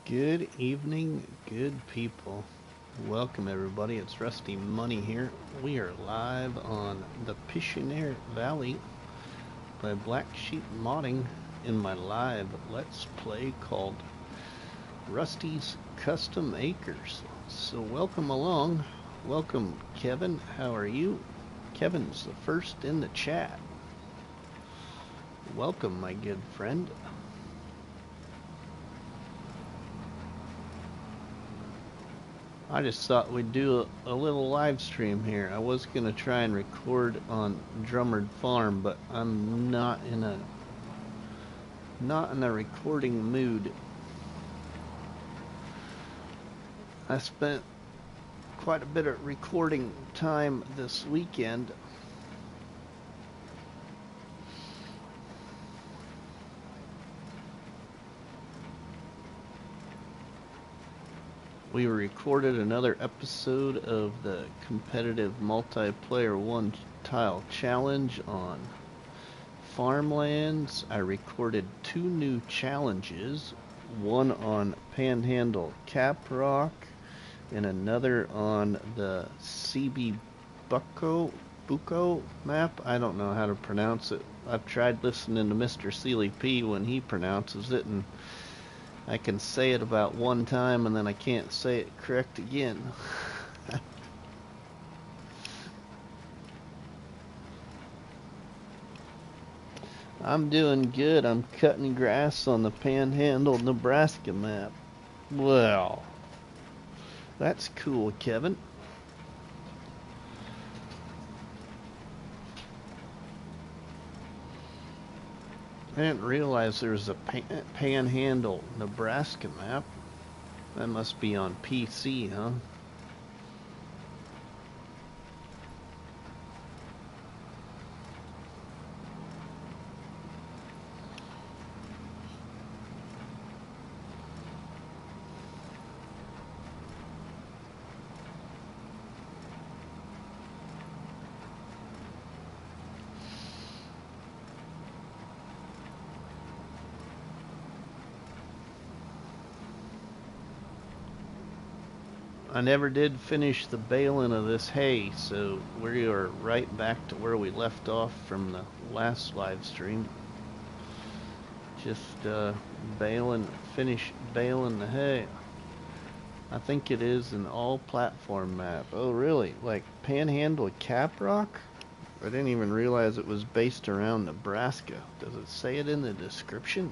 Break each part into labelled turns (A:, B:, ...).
A: Good evening, good people. Welcome everybody. It's RustyMoney here. We are live on the Pichonnière Valley by Blacksheep Modding in my live Let's Play called Rusty's Custom Acres. So welcome along. Welcome Kevin. How are you? Kevin's the first in the chat. Welcome my good friend. I just thought we'd do a little live stream here. I was gonna try and record on Drummond Farm, but I'm not in a recording mood. I spent quite a bit of recording time this weekend. We recorded another episode of the competitive multiplayer one tile challenge on farmlands. I recorded 2 new challenges, one on Panhandle Caprock and another on the CB Bucco map. I don't know how to pronounce it. I've tried listening to Mr. Sealy P when he pronounces it, and I can say it about one time and then I can't say it correct again. I'm doing good. I'm cutting grass on the Panhandle, Nebraska map. Well, that's cool, Kevin. I didn't realize there was a Panhandle, Nebraska map. That must be on PC, huh? I never did finish the baling of this hay, so we are right back to where we left off from the last live stream. Just finish baling the hay. I think it is an all-platform map. Oh, really? Like Panhandle Caprock? I didn't even realize it was based around Nebraska. Does it say it in the description?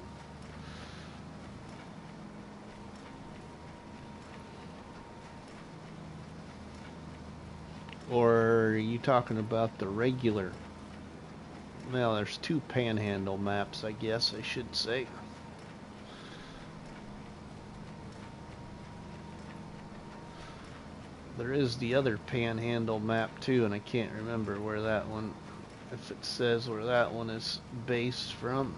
A: Or are you talking about the regular? Well, there's 2 Panhandle maps, I guess I should say. There is the other Panhandle map too, and I can't remember where that one, if it says where that one is based from.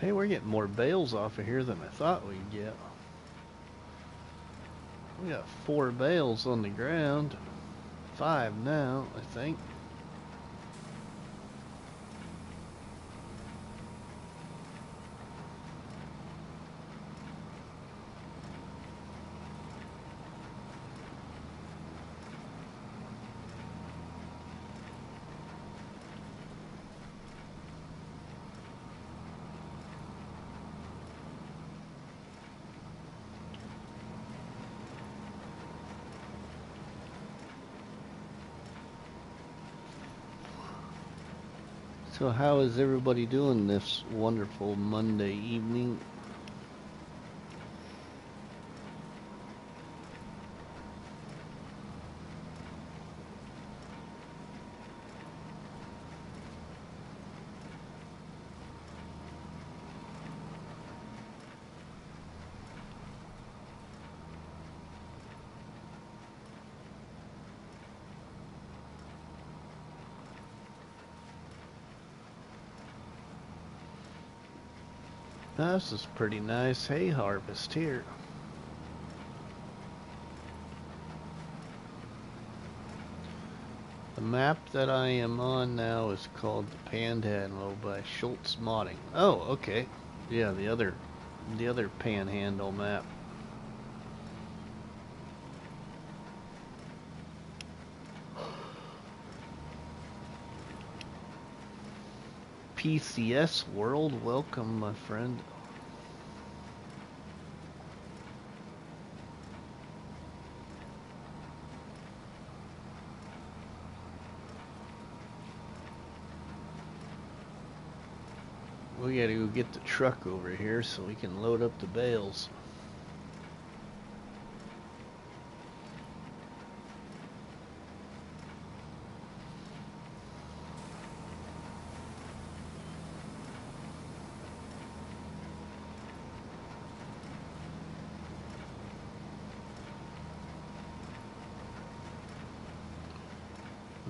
A: Hey, we're getting more bales off of here than I thought we'd get. We got 4 bales on the ground. 5 now, I think. So how is everybody doing this wonderful Monday evening? This is pretty nice hay harvest here. The map that I am on now is called the Panhandle by Schultz Modding. Oh, okay. Yeah, the other Panhandle map. PCS World, welcome, my friend. We gotta go get the truck over here so we can load up the bales.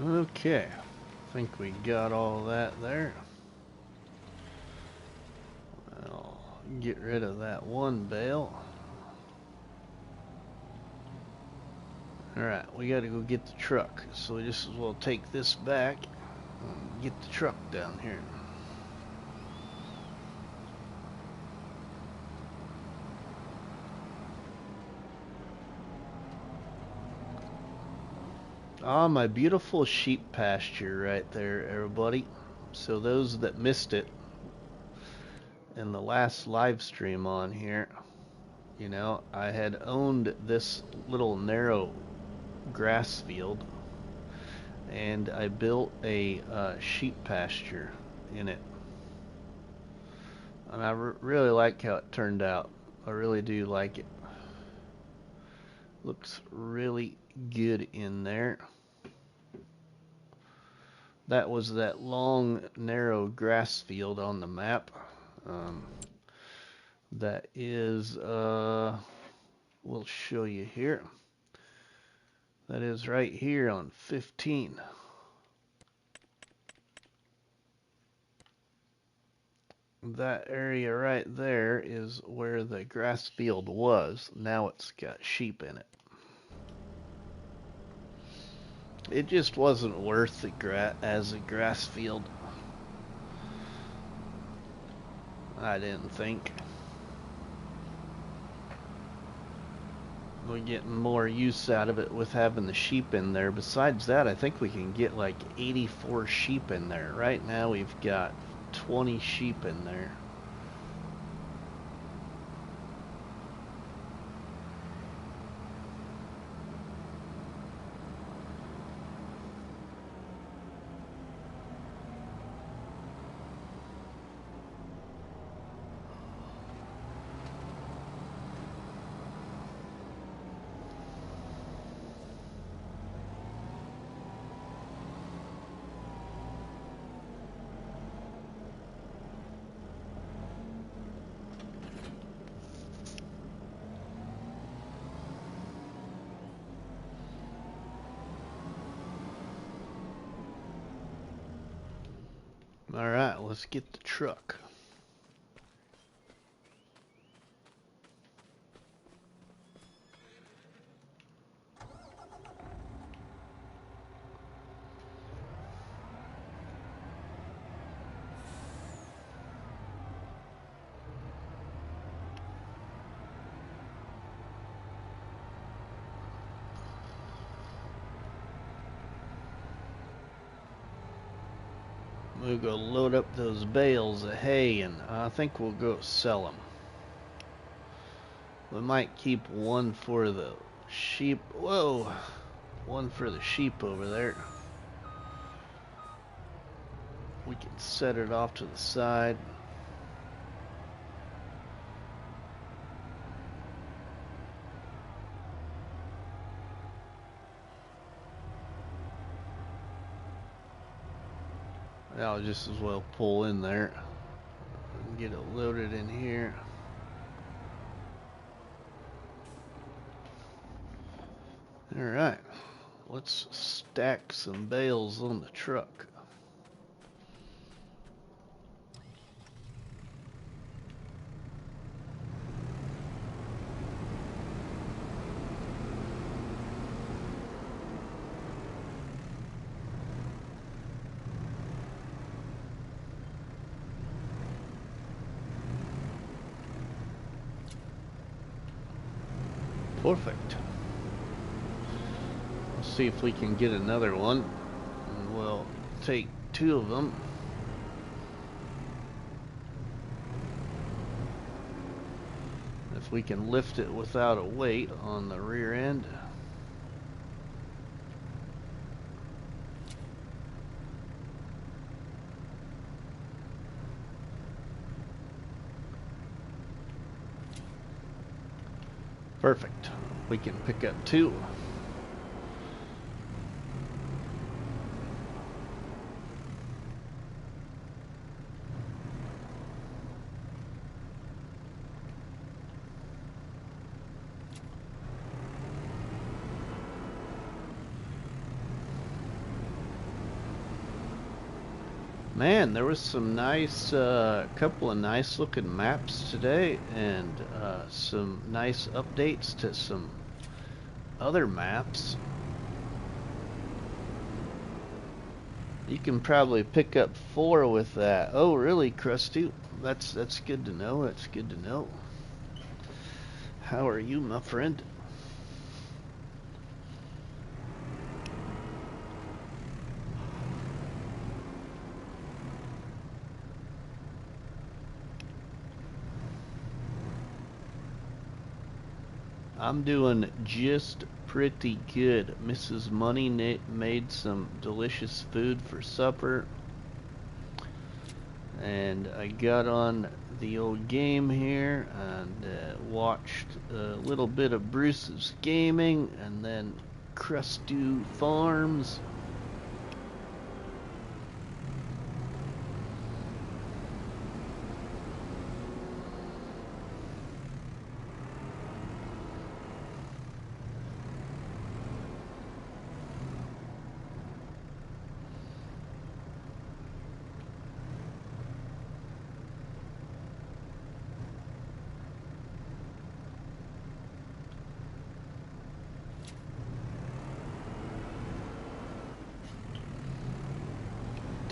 A: Okay, I think we got all that there. I'll get rid of that one bale. Alright, we gotta go get the truck, so we just as well take this back and get the truck down here. Ah, my beautiful sheep pasture right there, everybody. So those that missed it in the last live stream on here, you know, I had owned this little narrow grass field and I built a sheep pasture in it. And I really like how it turned out. I really do like it. Looks really good in there. That was that long, narrow grass field on the map. That is, we'll show you here. That is right here on 15. That area right there is where the grass field was. Now it's got sheep in it. It just wasn't worth the as a grass field. I didn't think. We're getting more use out of it with having the sheep in there. Besides that, I think we can get like 84 sheep in there. Right now we've got 20 sheep in there. Alright, let's get the truck. We'll go load up those bales of hay, and I think we'll go sell them. We might keep one for the sheep. Whoa! One for the sheep over there. We can set it off to the side. I'll just as well pull in there and get it loaded in here. Alright, let's stack some bales on the truck. Perfect. Let's see if we can get another one. And we'll take 2 of them. If we can lift it without a weight on the rear end. Perfect. We can pick up 2. Man, there was some nice, couple of nice looking maps today, and some nice updates to some other maps. You can probably pick up 4 with that. Oh, really, Krusty? That's good to know. That's good to know. How are you, my friend? I'm doing just pretty good. Mrs. Money made some delicious food for supper, and I got on the old game here and watched a little bit of Bruce's gaming, and then Krusty Farms.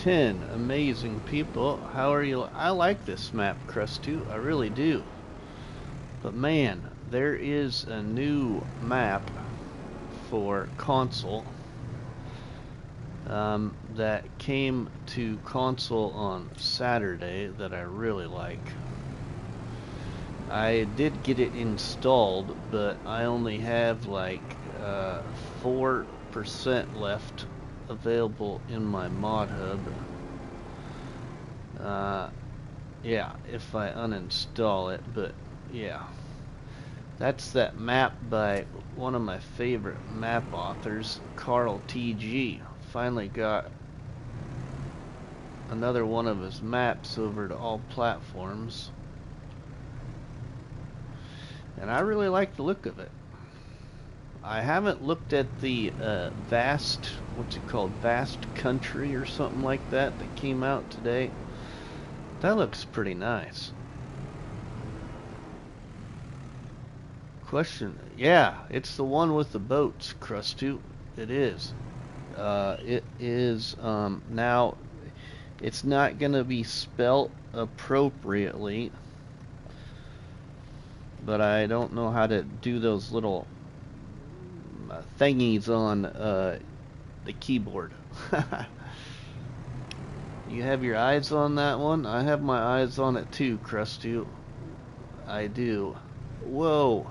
A: Amazing people. How are you? I like this map, Krusty. I really do. But man, there is a new map for console that came to console on Saturday that I really like. I did get it installed, but I only have like 4% left available in my mod hub. Yeah, if I uninstall it, but yeah, that's that map by one of my favorite map authors, Carl TG. Finally got another one of his maps over to all platforms, and I really like the look of it. I haven't looked at the Vast, what's it called, Vast Country or something like that came out today. That looks pretty nice. Question, yeah, it's the one with the boats, Krusty. It is. It is, now, it's not going to be spelt appropriately, but I don't know how to do those little thingies on the keyboard. You have your eyes on that one? I have my eyes on it too, Krusty. I do. Whoa!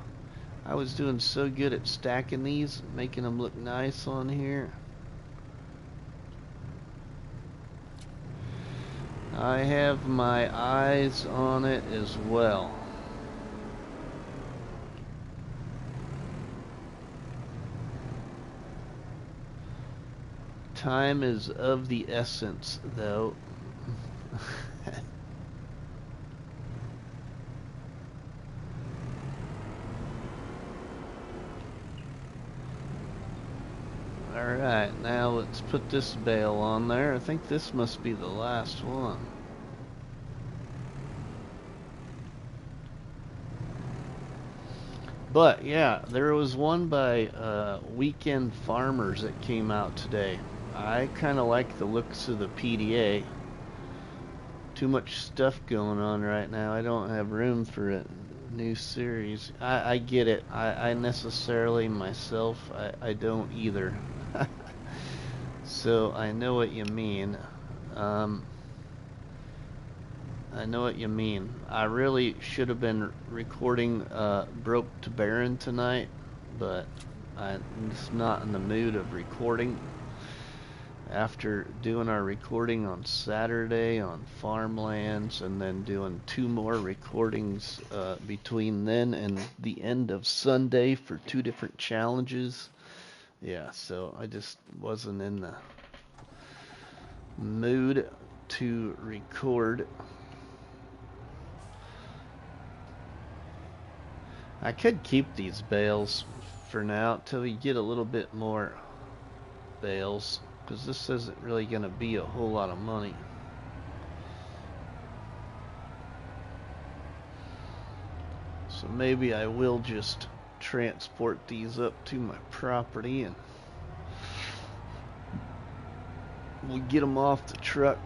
A: I was doing so good at stacking these, making them look nice on here. I have my eyes on it as well. Time is of the essence, though. Alright, now let's put this bale on there. I think this must be the last one. But yeah, there was one by Weekend Farmers that came out today. I kind of like the looks of the PDA. Too much stuff going on right now. I don't have room for it. New series. I get it. I necessarily myself, I don't either. So I know what you mean. I know what you mean. I really should have been recording Broke to Barren tonight, but I'm just not in the mood of recording. After doing our recording on Saturday on farmlands and then doing 2 more recordings between then and the end of Sunday for 2 different challenges. Yeah, so I just wasn't in the mood to record. I could keep these bales for now till we get a little bit more bales, because this isn't really going to be a whole lot of money. So maybe I will just transport these up to my property and we'll get them off the truck.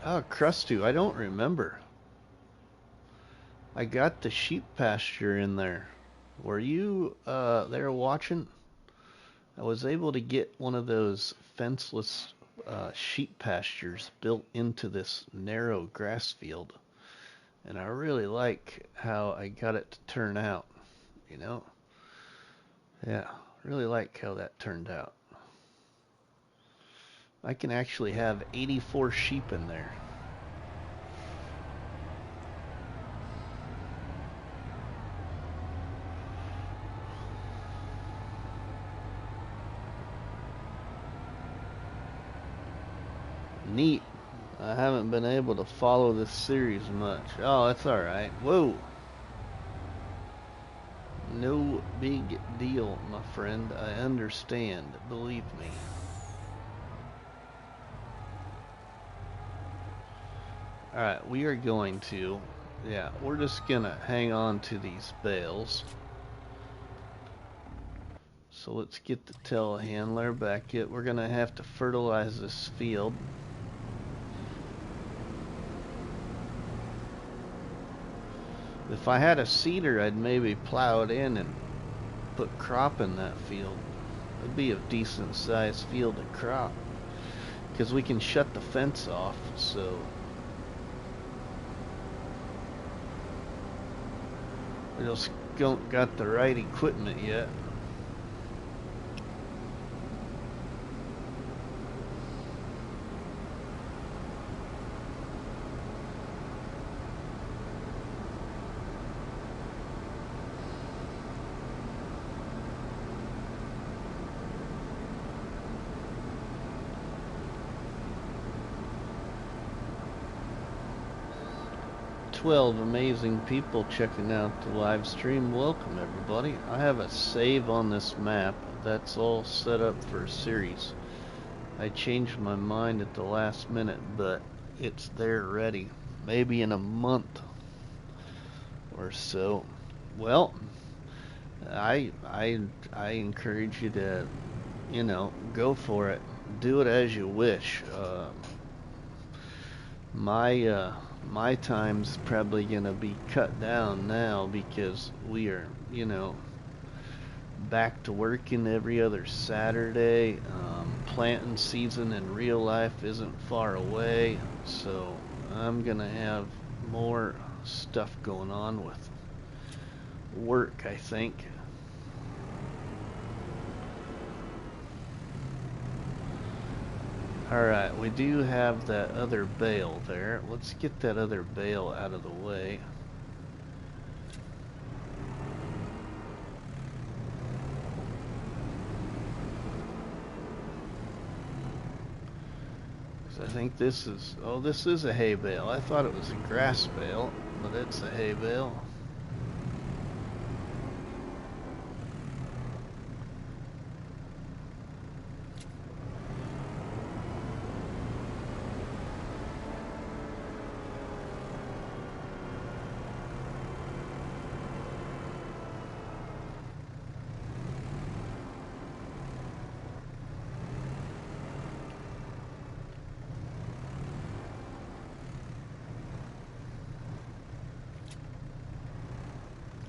A: Oh, Crusty, I don't remember. I got the sheep pasture in there. Were you there watching? I was able to get one of those fenceless sheep pastures built into this narrow grass field. And I really like how I got it to turn out, you know? Yeah, really like how that turned out. I can actually have 84 sheep in there. Neat. I haven't been able to follow this series much. Oh, that's alright. Whoa. No big deal, my friend. I understand. Believe me. Alright, we are going to... Yeah, we're just gonna hang on to these bales. So let's get the telehandler back in. We're gonna have to fertilize this field. If I had a seeder, I'd maybe plow it in and put crop in that field. It'd be a decent sized field of crop. Because we can shut the fence off, so... We just don't got the right equipment yet. Amazing people checking out the live stream. Welcome everybody. I have a save on this map that's all set up for a series. I changed my mind at the last minute, but it's there ready. Maybe in a month or so. Well, I encourage you to, you know, go for it. Do it as you wish. My time's probably gonna be cut down now because we are, you know, back to working every other Saturday. Planting season in real life isn't far away, so I'm gonna have more stuff going on with work, I think. Alright, we do have that other bale there. Let's get that other bale out of the way. I think this is... Oh, this is a hay bale. I thought it was a grass bale, but it's a hay bale.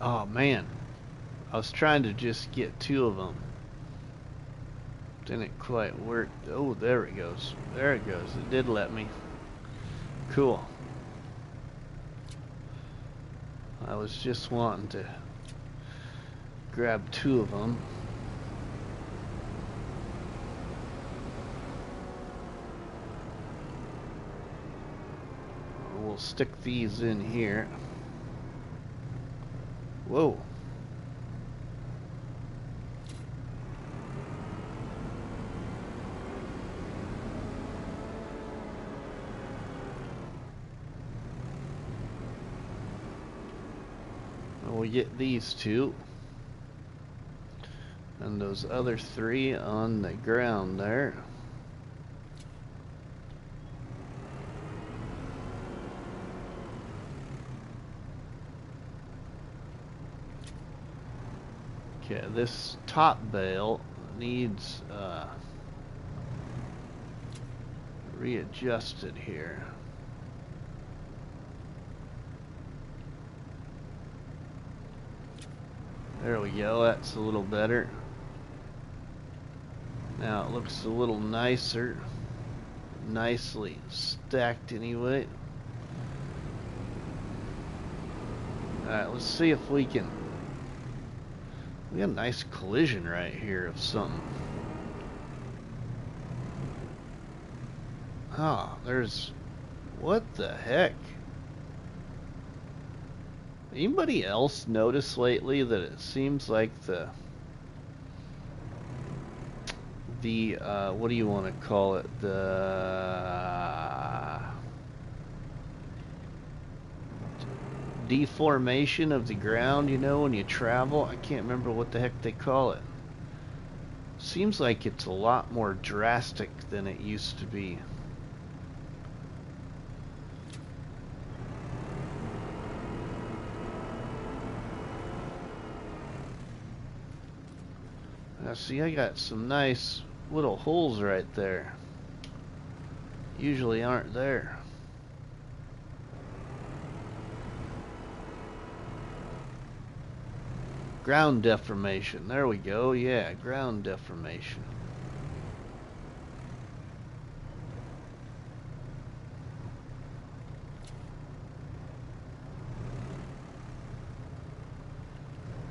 A: Oh man, I was trying to just get 2 of them. Didn't quite work. Oh, there it goes. There it goes. It did let me. Cool. I was just wanting to grab 2 of them. We'll stick these in here. Whoa. We'll get these 2 and those other 3 on the ground there. Okay, this top bale needs readjusted here. There we go, that's a little better. Now it looks a little nicer. Nicely stacked anyway. Alright, let's see if we can... We got a nice collision right here of something. Oh, there's... What the heck? Anybody else notice lately that it seems like the what do you want to call it? The deformation of the ground, you know, when you travel. I can't remember what the heck they call it. Seems like it's a lot more drastic than it used to be. Now see, I got some nice little holes right there. Usually aren't there. Ground deformation. There we go. Yeah, ground deformation.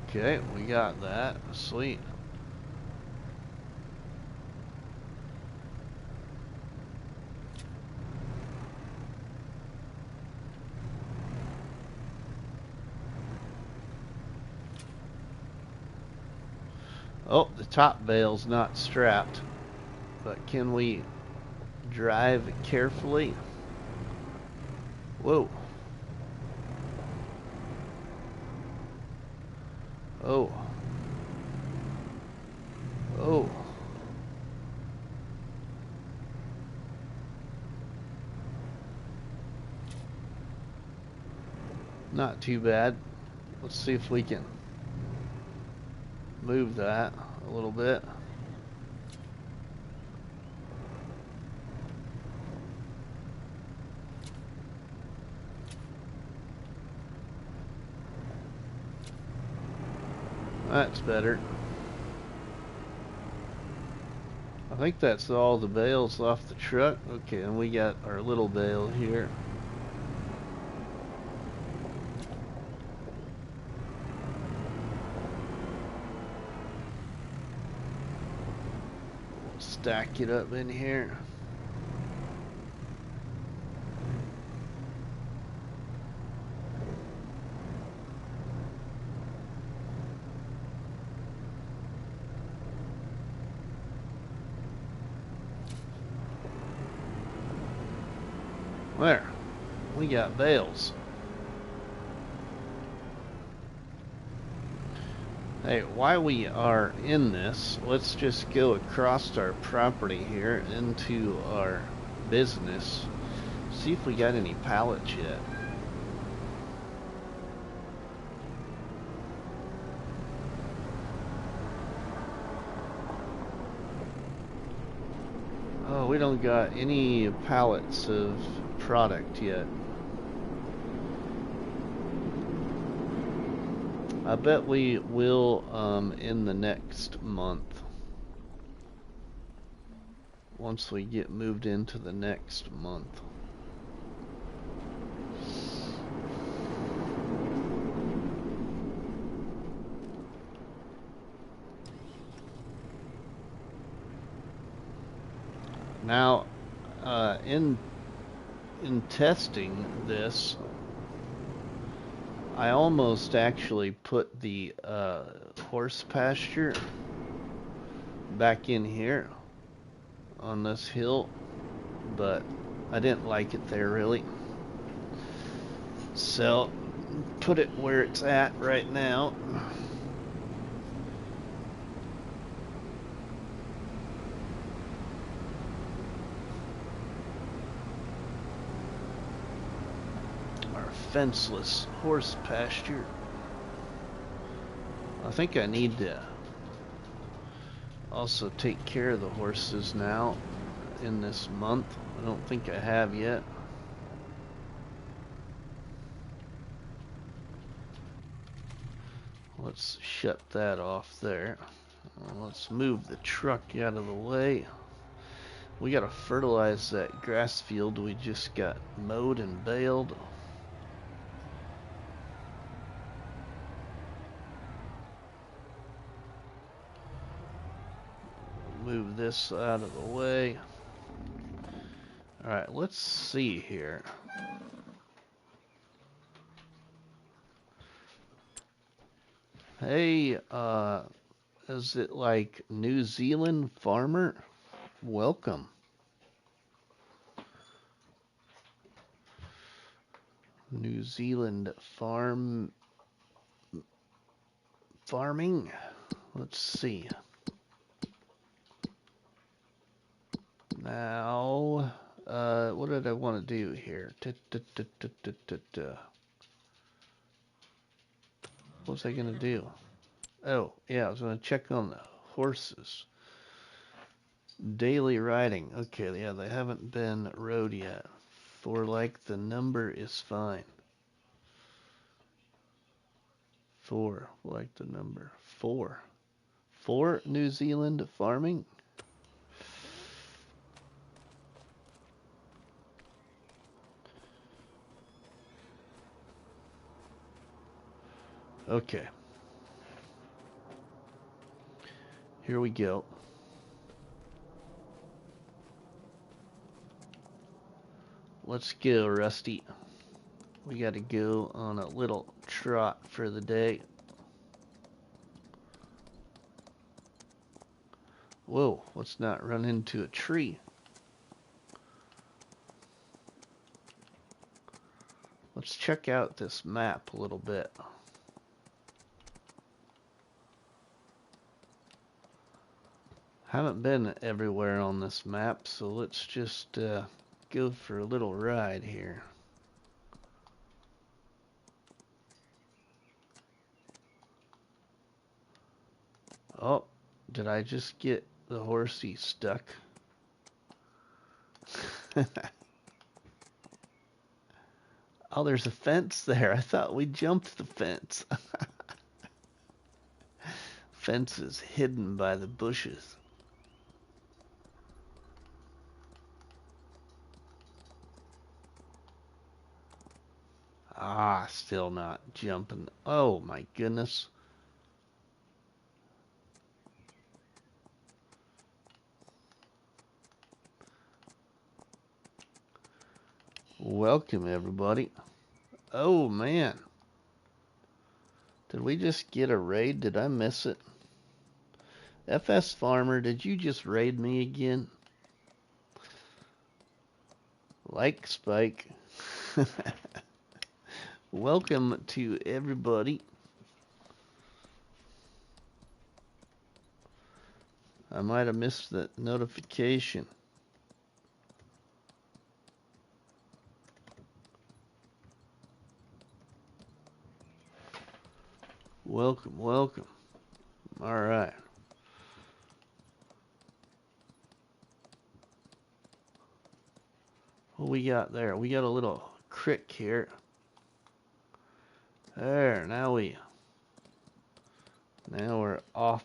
A: Okay, we got that. Sweet. Oh, the top bale's not strapped, but can we drive carefully? Whoa. Oh. Oh. Not too bad. Let's see if we can move that a little bit. That's better. I think that's all the bales off the truck. Okay, and we got our little bale here. Stack it up in here. There, we got bales. Hey, while we are in this, let's just go across our property here into our business. See if we got any pallets yet. Oh, we don't got any pallets of product yet. I bet we will in the next month. Once we get moved into the next month. Now, in testing this, I almost actually put the horse pasture back in here on this hill, but I didn't like it there really. So, put it where it's at right now. Fenceless horse pasture. I think I need to also take care of the horses now in this month. I don't think I have yet. Let's shut that off there. Let's move the truck out of the way. We gotta fertilize that grass field we just got mowed and baled. Move this out of the way. Alright, let's see here. Hey, is it like New Zealand farmer? Welcome. New Zealand farming. Let's see. Now, what did I want to do here? What was I going to do? Oh, yeah, I was going to check on the horses. Daily riding. Okay, yeah, they haven't been rode yet. For like the number is fine. 4, like the number 4. 4 New Zealand farming. Okay. Here we go. Let's go, Rusty. We got to go on a little trot for the day. Whoa, let's not run into a tree. Let's check out this map a little bit. Haven't been everywhere on this map, so let's just go for a little ride here. Oh, did I just get the horsey stuck? Oh, there's a fence there. I thought we jumped the fence. Fence is hidden by the bushes. Ah, still not jumping. Oh my goodness. Welcome everybody. Oh man. Did we just get a raid? Did I miss it? FS Farmer, did you just raid me again? Like Spike. Welcome to everybody. I might have missed the notification. Welcome, welcome. All right. What we got there? We got a little crick here. There, now we Now we're off.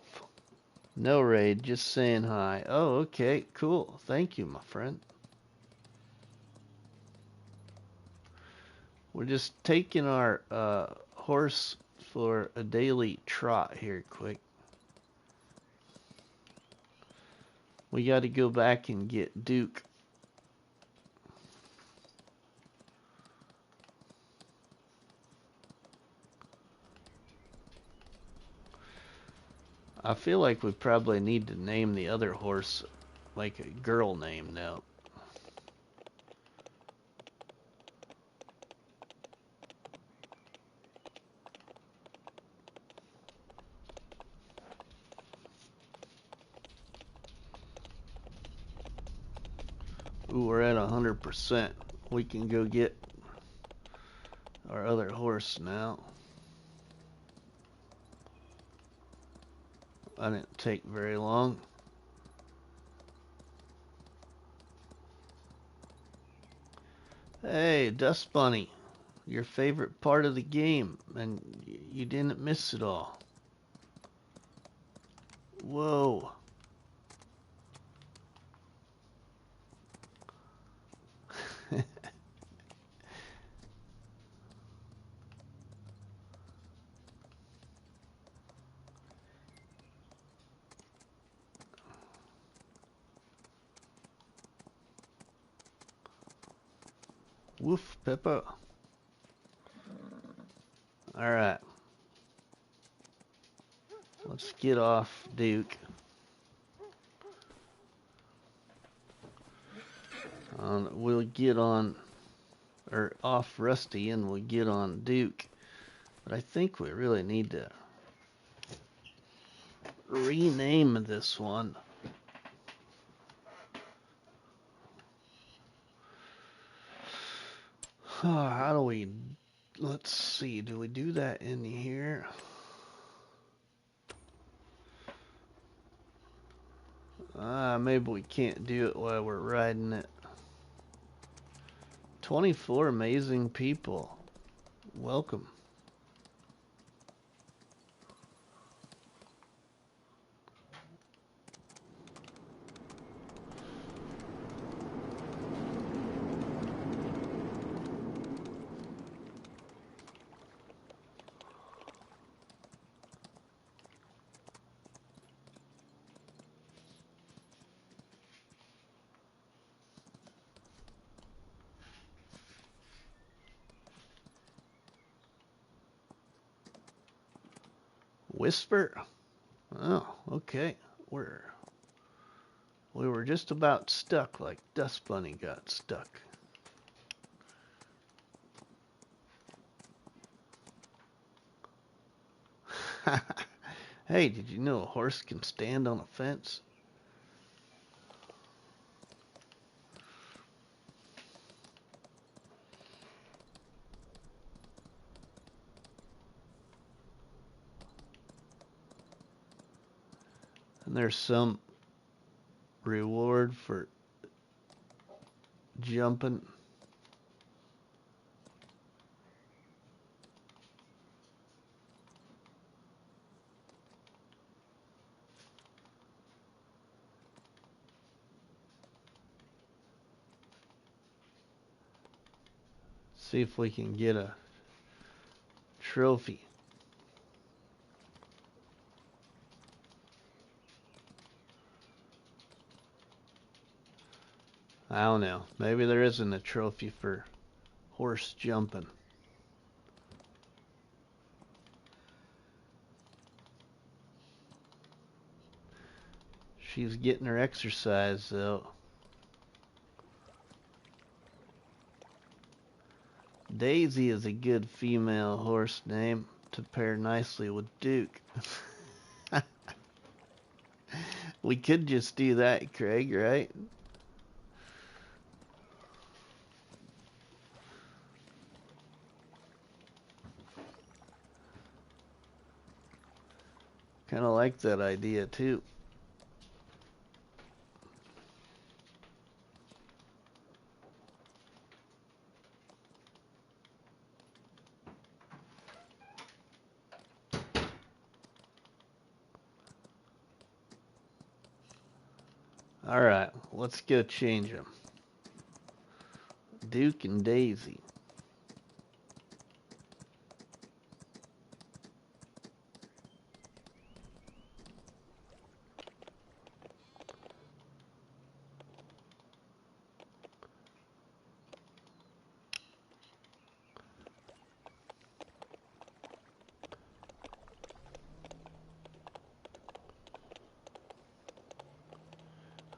A: No raid, just saying hi. Oh, okay, cool. Thank you, my friend. We're just taking our horse for a daily trot here quick. We got to go back and get Duke. I feel like we probably need to name the other horse like a girl name now. Ooh, we're at 100%. We can go get our other horse now. I didn't take very long. Hey, Dust Bunny, your favorite part of the game, and you didn't miss it all. Whoa. Woof, Peppa. Alright. Let's get off Duke. We'll get on, or off Rusty, and we'll get on Duke. But I think we really need to rename this one. How do we, let's see, do we do that in here? Maybe we can't do it while we're riding it. 24 amazing people. Welcome. Whisper? Oh, okay. We were just about stuck like Dust Bunny got stuck. Hey, did you know a horse can stand on a fence? And there's some reward for jumping. See if we can get a trophy. I don't know. Maybe there isn't a trophy for horse jumping. She's getting her exercise though. Daisy is a good female horse name to pair nicely with Duke. We could just do that, Craig, right? Kind of like that idea too. Alright, let's go change them. Duke and Daisy.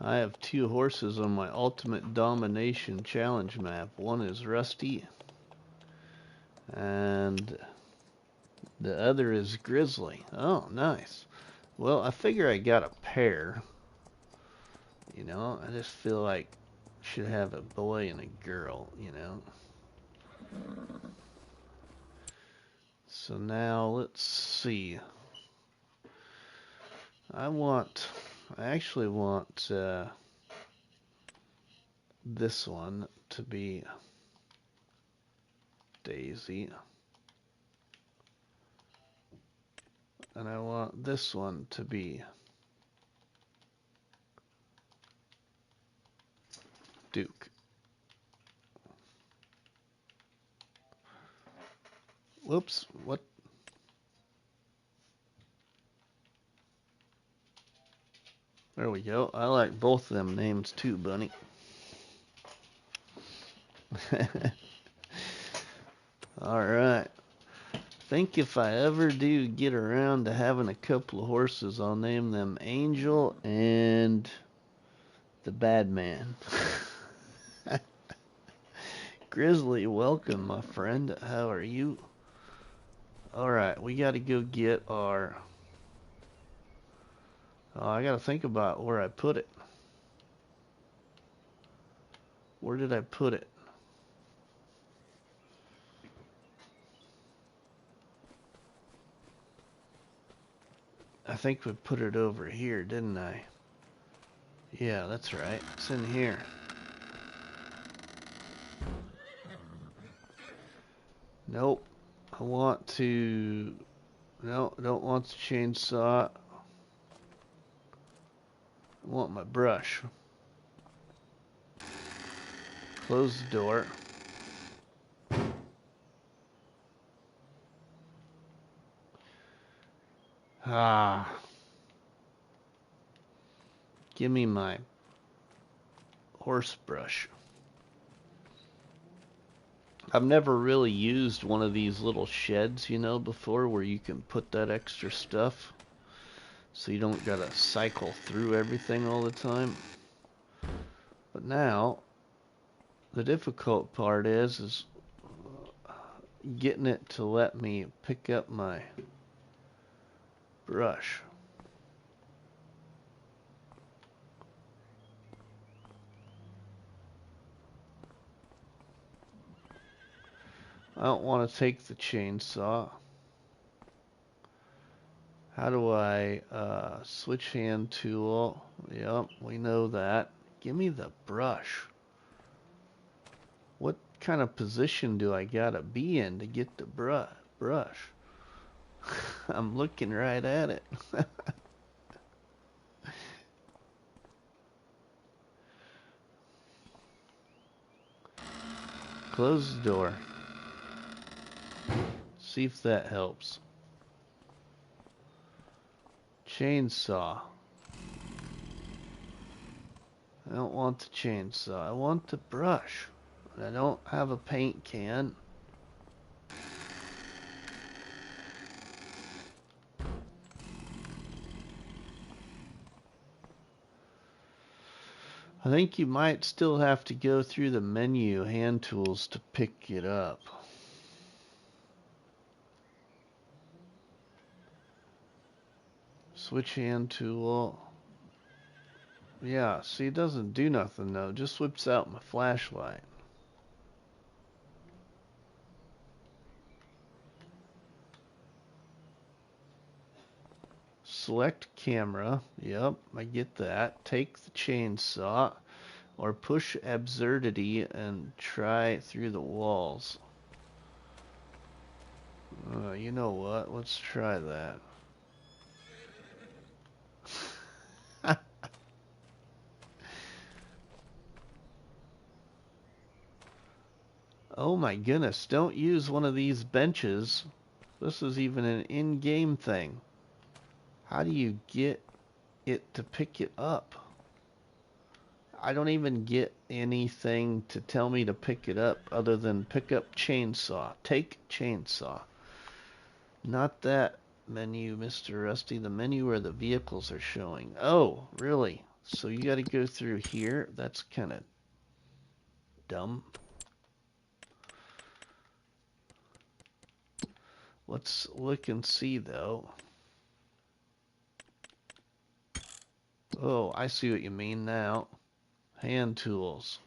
A: I have 2 horses on my Ultimate Domination Challenge map. One is Rusty, and the other is Grizzly. Oh, nice. Well, I figure I got a pair. You know, I just feel like I should have a boy and a girl, you know. So now let's see. I actually want this one to be Daisy. And I want this one to be Duke. Whoops, what? There we go. I like both of them names too, Bunny. Alright. Think if I ever do get around to having a couple of horses, I'll name them Angel and the Bad Man. Grizzly, welcome, my friend. How are you? Alright, we gotta go get our... Oh, I gotta think about where I put it. Where did I put it? I think we put it over here, didn't I? Yeah, that's right. It's in here. Nope. I want to... No, I don't want the chainsaw. I want my brush. Close the door. Ah. Give me my horse brush. I've never really used one of these little sheds, you know, before where you can put that extra stuff so you don't gotta cycle through everything all the time. But now, the difficult part is getting it to let me pick up my brush. I don't want to take the chainsaw. How do I switch hand tool? Yep, we know that. Give me the brush. What kind of position do I gotta be in to get the brush? I'm looking right at it. Close the door. See if that helps. Chainsaw. I don't want the chainsaw. I want the brush. I don't have a paint can. I think you might still have to go through the menu hand tools to pick it up. Switch hand tool. Yeah, see, it doesn't do nothing though. It just whips out my flashlight. Select camera. Yep, I get that. Take the chainsaw. Or push absurdity and try through the walls. You know what? Let's try that. Oh my goodness, don't use one of these benches. This is even an in-game thing. How do you get it to pick it up? I don't even get anything to tell me to pick it up other than pick up chainsaw. Take chainsaw. Not that menu, Mr. Rusty. The menu where the vehicles are showing. Oh, really? So you got to go through here? That's kind of dumb. Let's look and see, though. Oh, I see what you mean now. Hand tools.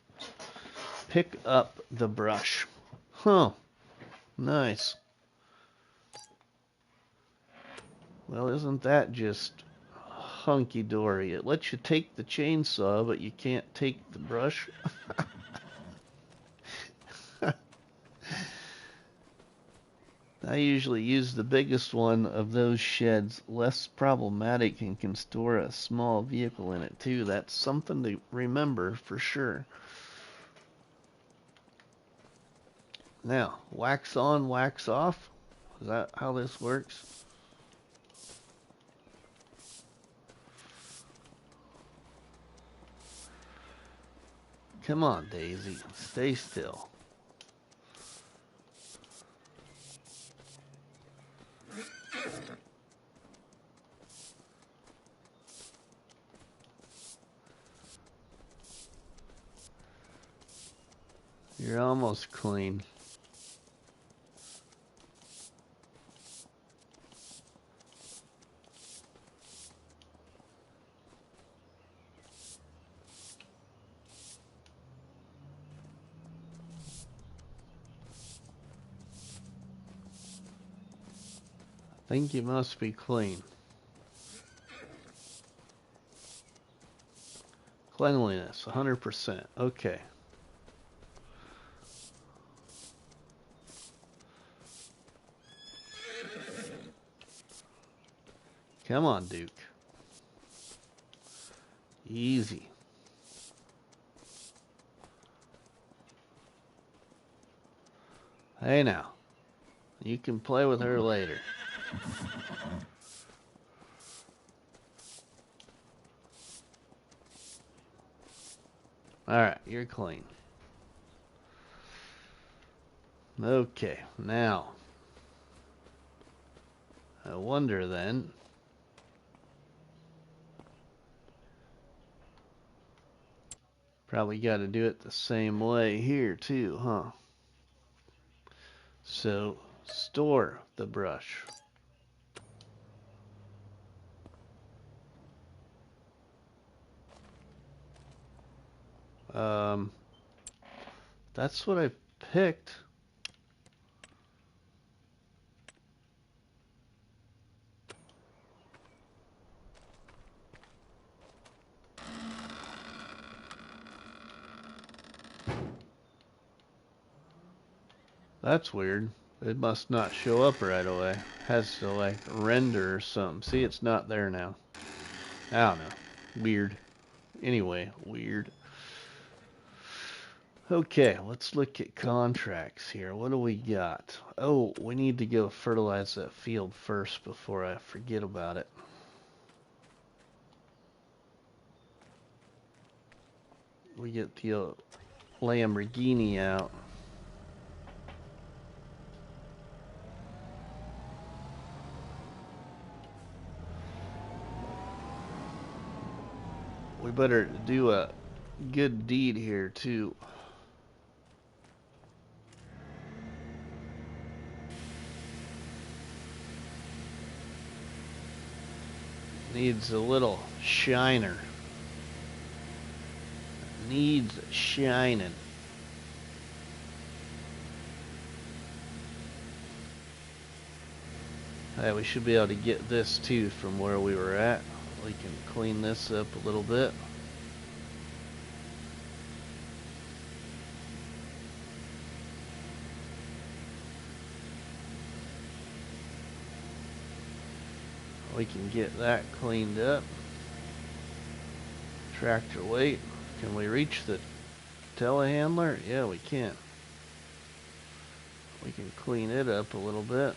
A: Pick up the brush. Huh. Nice. Well, isn't that just hunky-dory? It lets you take the chainsaw, but you can't take the brush. I usually use the biggest one of those sheds, less problematic, and can store a small vehicle in it too. That's something to remember for sure. Now, wax on, wax off. Is that how this works? Come on, Daisy. Stay still. You're almost clean. I think you must be clean. Cleanliness, 100%. Okay. Come on, Duke. Easy. Hey now. You can play with her later. Alright, you're clean. Okay, now. I wonder then. Probably got to do it the same way here too, huh? So, store the brush. That's what I picked. That's weird. It must not show up right away. Has to like render or something. See, it's not there now. I don't know. Weird. Anyway, weird. Okay, let's look at contracts here. What do we got? Oh, we need to go fertilize that field first before I forget about it. We get the Lamborghini out. We better do a good deed here too. Needs a little shiner. Needs shining. Hey, we should be able to get this too from where we were at. We can clean this up a little bit. We can get that cleaned up. Tractor weight. Can we reach the telehandler? Yeah, we can. We can clean it up a little bit.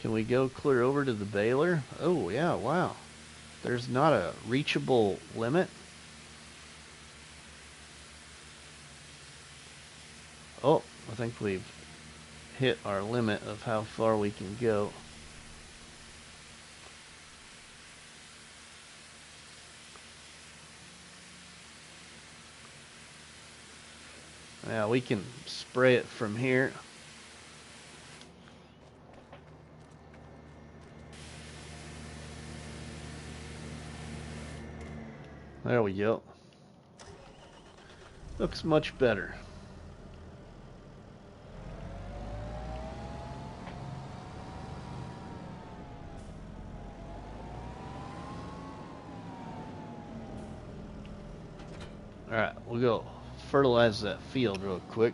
A: Can we go clear over to the baler? Oh yeah, wow. There's not a reachable limit. Oh, I think we've hit our limit of how far we can go. Yeah, we can spray it from here. There we go. Looks much better. Alright, we'll go fertilize that field real quick.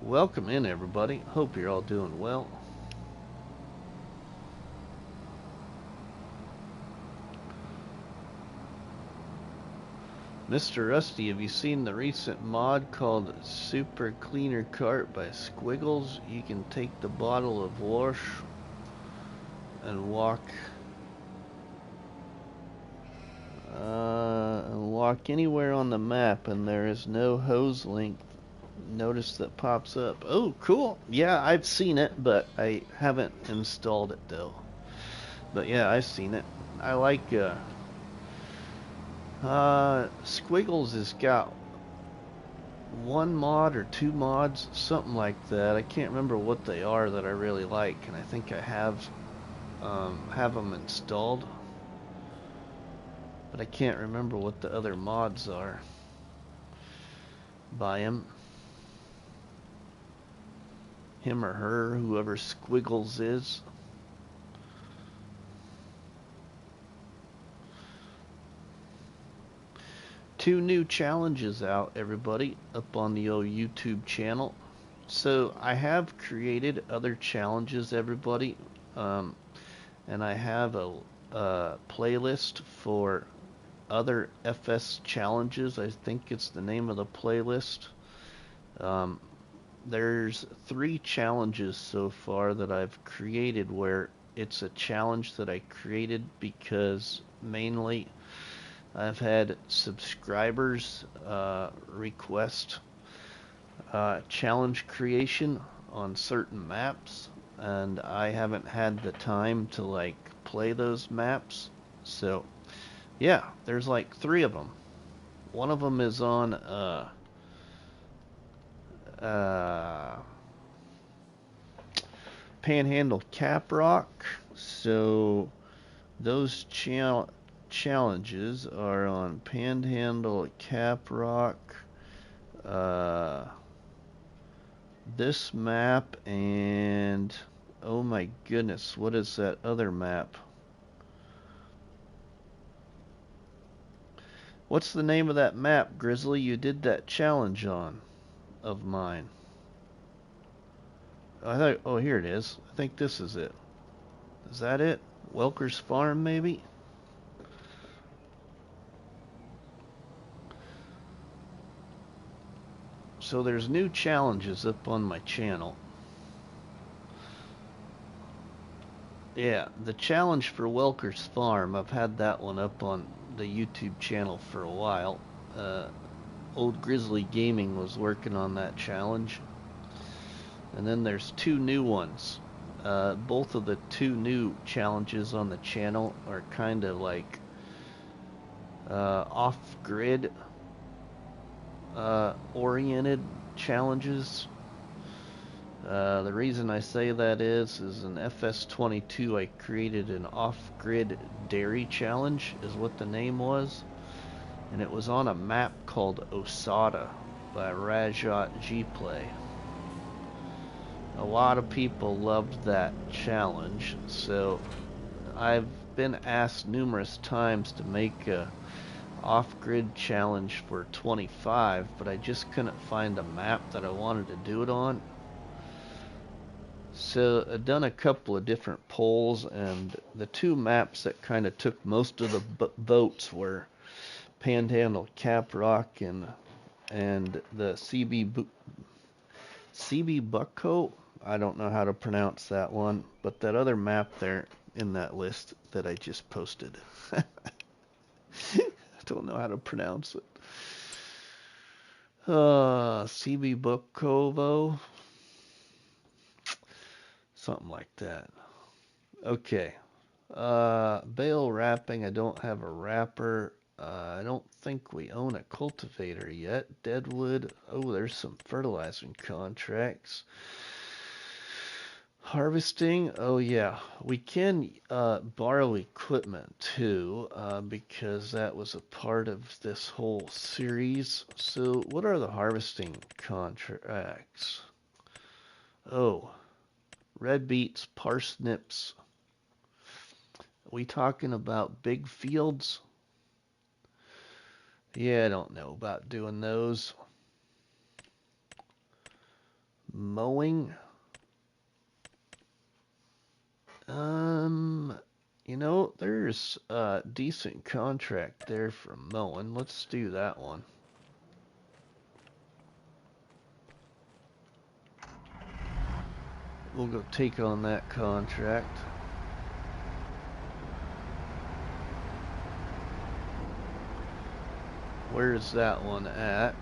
A: Welcome in, everybody. Hope you're all doing well. Mr. Rusty, have you seen the recent mod called Super Cleaner Cart by Squiggles? You can take the bottle of wash and walk anywhere on the map, and there is no hose link notice that pops up. Oh, cool. Yeah, I've seen it, but I haven't installed it though. But yeah, I've seen it. I like Squiggles has got one mod or two mods, something like that. I can't remember what they are that I really like, and I think I have them installed, but I can't remember what the other mods are by him or her, whoever Squiggles is. Two new challenges out, everybody, up on the old YouTube channel. So I have created other challenges, everybody, and I have a playlist for other FS challenges. I think it's the name of the playlist. There's 3 challenges so far that I've created where it's a challenge that I created because mainly I've had subscribers request challenge creation on certain maps, and I haven't had the time to like play those maps. So yeah, there's like 3 of them. One of them is on Panhandle Caprock. So those challenges are on Panhandle Caprock, this map, and oh my goodness, what is that other map? What's the name of that map, Grizzly, you did that challenge on of mine? I thought, oh, here it is. I think this is it. Is that it? Welker's Farm, maybe? So there's new challenges up on my channel. Yeah, the challenge for Welker's Farm, I've had that one up on the YouTube channel for a while. Old Grizzly Gaming was working on that challenge. And then there's 2 new ones. Both of the 2 new challenges on the channel are kind of like off-grid oriented challenges. The reason I say that is in FS25 I created an off-grid dairy challenge, is what the name was, and it was on a map called Osada by Rajat Gplay. A lot of people loved that challenge, so I've been asked numerous times to make a off-grid challenge for 25, but I just couldn't find a map that I wanted to do it on. So I've done a couple of different polls, and the 2 maps that kind of took most of the votes were Panhandle Caprock and the CB Bucko. I don't know how to pronounce that one, but that other map there in that list that I just posted. I don't know how to pronounce it. CB Bukovo. Something like that. Okay. Bale wrapping. I don't have a wrapper. I don't think we own a cultivator yet. Deadwood. Oh, there's some fertilizing contracts. Harvesting. Oh, yeah. We can borrow equipment too, because that was a part of this whole series. So, what are the harvesting contracts? Oh, red beets, parsnips. Are we talking about big fields? Yeah, I don't know about doing those. Mowing. You know, there's a decent contract there for mowing. Let's do that one. We'll go take on that contract. Where's that one at?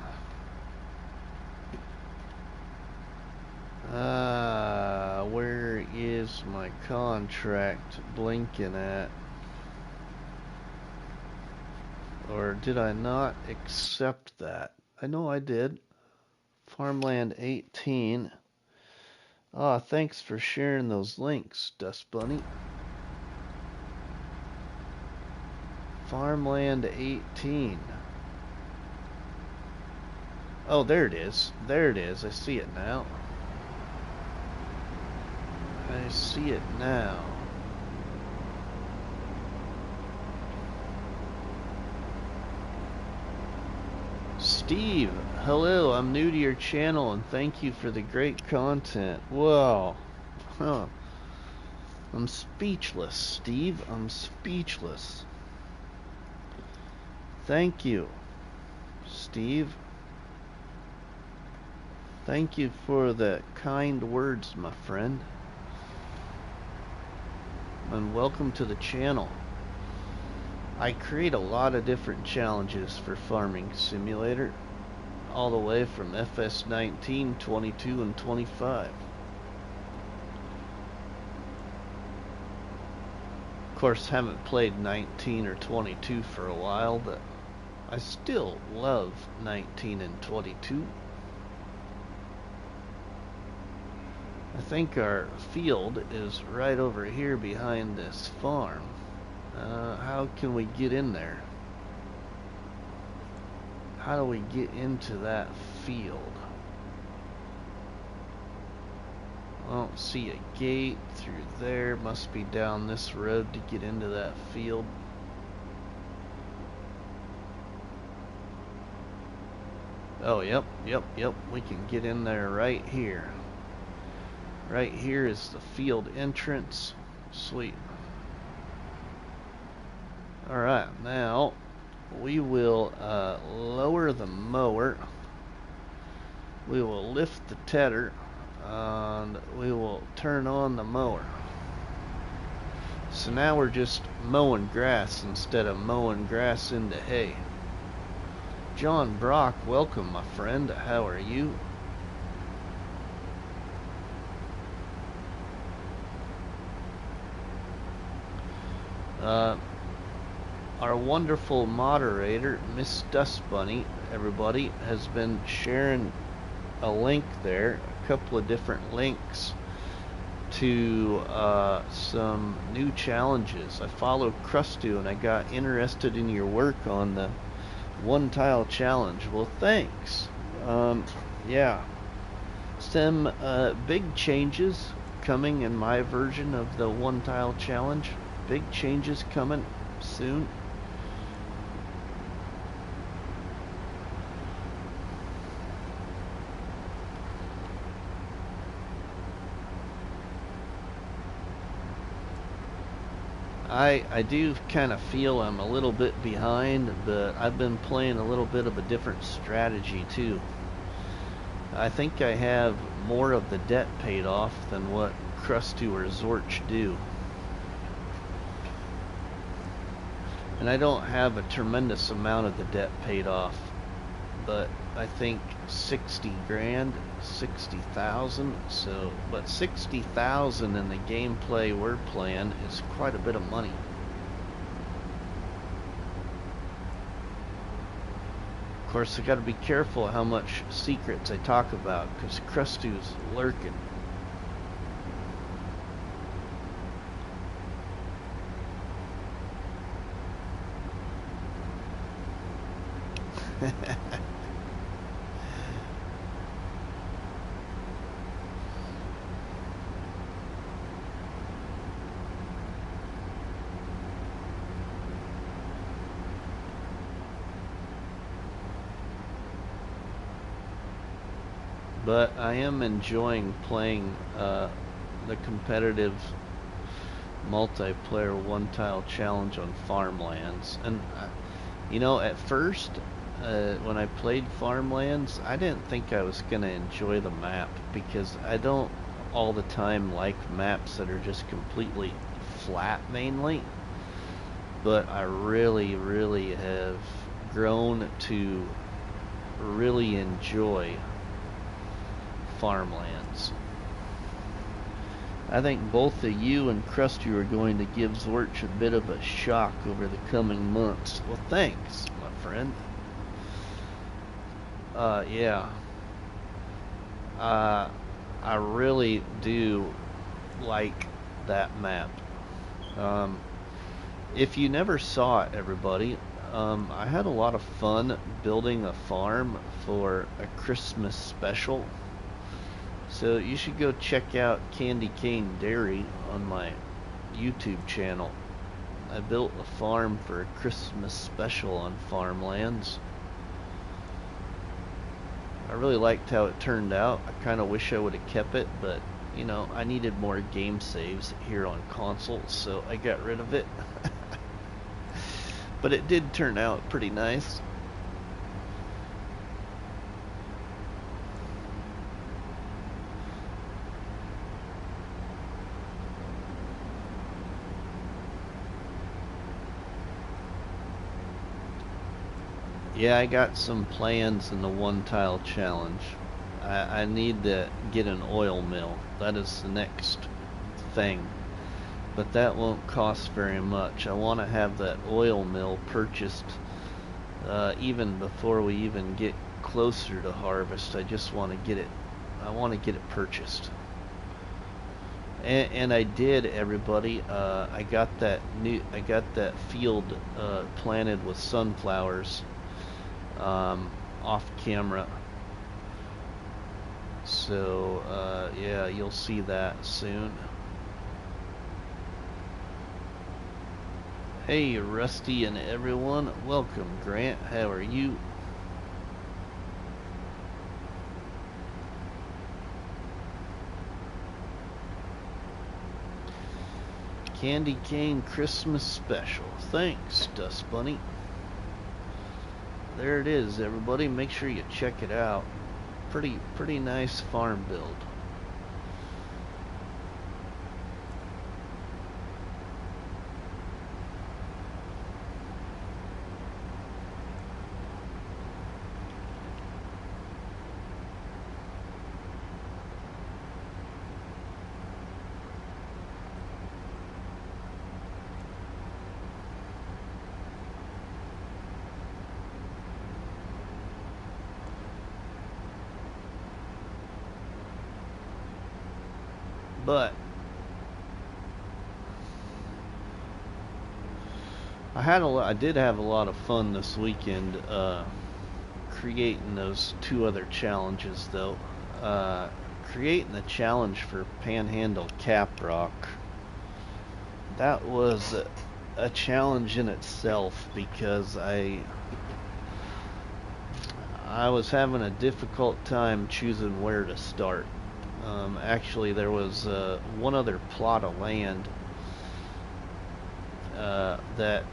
A: Where is my contract blinking at? Or did I not accept that? I know I did. Farmland 18. Ah, thanks for sharing those links, Dust Bunny. Farmland 18. Oh, there it is. There it is. I see it now. I see it now. Steve, hello. I'm new to your channel and thank you for the great content. Whoa. Huh. I'm speechless, Steve. I'm speechless. Thank you, Steve. Thank you for the kind words, my friend. And welcome to the channel. I create a lot of different challenges for Farming Simulator, all the way from FS19, 22, and 25. Of course, haven't played 19 or 22 for a while, but I still love 19 and 22. I think our field is right over here behind this farm. How can we get in there? How do we get into that field? I don't see a gate through there. Must be down this road to get into that field. Oh, yep. We can get in there right here. Right here is the field entrance. Sweet. Alright, now we will lower the mower. We will lift the tedder and we will turn on the mower. So now we're just mowing grass instead of mowing grass into hay. John Brock, welcome my friend. How are you? Our wonderful moderator, Miss Dust Bunny, everybody, has been sharing a link there, a couple of different links to some new challenges. I followed Crustu and I got interested in your work on the one tile challenge. Well, thanks. Yeah, some big changes coming in my version of the one tile challenge. Big changes coming soon. I do kind of feel I'm a little bit behind, but I've been playing a little bit of a different strategy too. I think I have more of the debt paid off than what Krusty or Zorch do. And I don't have a tremendous amount of the debt paid off, but I think 60 grand, 60,000. So, but 60,000 in the gameplay we're playing is quite a bit of money. Of course, I got to be careful how much secrets I talk about, because Krusty's lurking. But I am enjoying playing the competitive multiplayer one-tile challenge on farmlands. And you know, at first when I played farmlands, I didn't think I was gonna enjoy the map, because I don't all the time like maps that are just completely flat mainly. But I really have grown to really enjoy farmlands. I think both of you and Krusty are going to give Zorch a bit of a shock over the coming months. Well, thanks, my friend. Yeah. I really do like that map. If you never saw it, everybody, I had a lot of fun building a farm for a Christmas special. So you should go check out Candy Cane Dairy on my YouTube channel. I built a farm for a Christmas special on farmlands. I really liked how it turned out. I kind of wish I would have kept it, but you know, I needed more game saves here on console, so I got rid of it. But it did turn out pretty nice. Yeah, I got some plans in the one-tile challenge. I need to get an oil mill. That is the next thing. But that won't cost very much. I want to have that oil mill purchased even before we even get closer to harvest. I just want to get it. I want to get it purchased. And I did, everybody. I got that field planted with sunflowers off camera. So yeah, you'll see that soon. Hey Rusty and everyone, welcome. Grant, how are you? Candy Cane Christmas Special. Thanks, Dust Bunny. There it is, everybody. Make sure you check it out. Pretty nice farm build. But I did have a lot of fun this weekend creating those two other challenges, though. Creating the challenge for Panhandle Caprock. That was a challenge in itself, because I was having a difficult time choosing where to start. Actually, there was one other plot of land that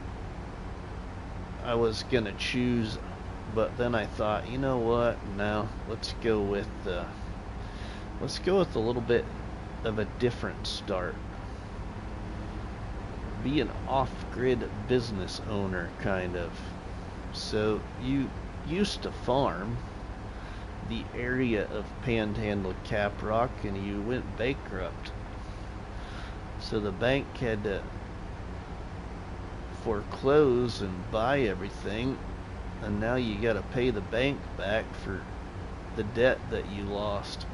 A: I was gonna choose, but then I thought, you know what? No, let's go with a little bit of a different start. Be an off-grid business owner, kind of. So you used to farm the area of Panhandle Caprock, and you went bankrupt. So the bank had to foreclose and buy everything, and now you got to pay the bank back for the debt that you lost.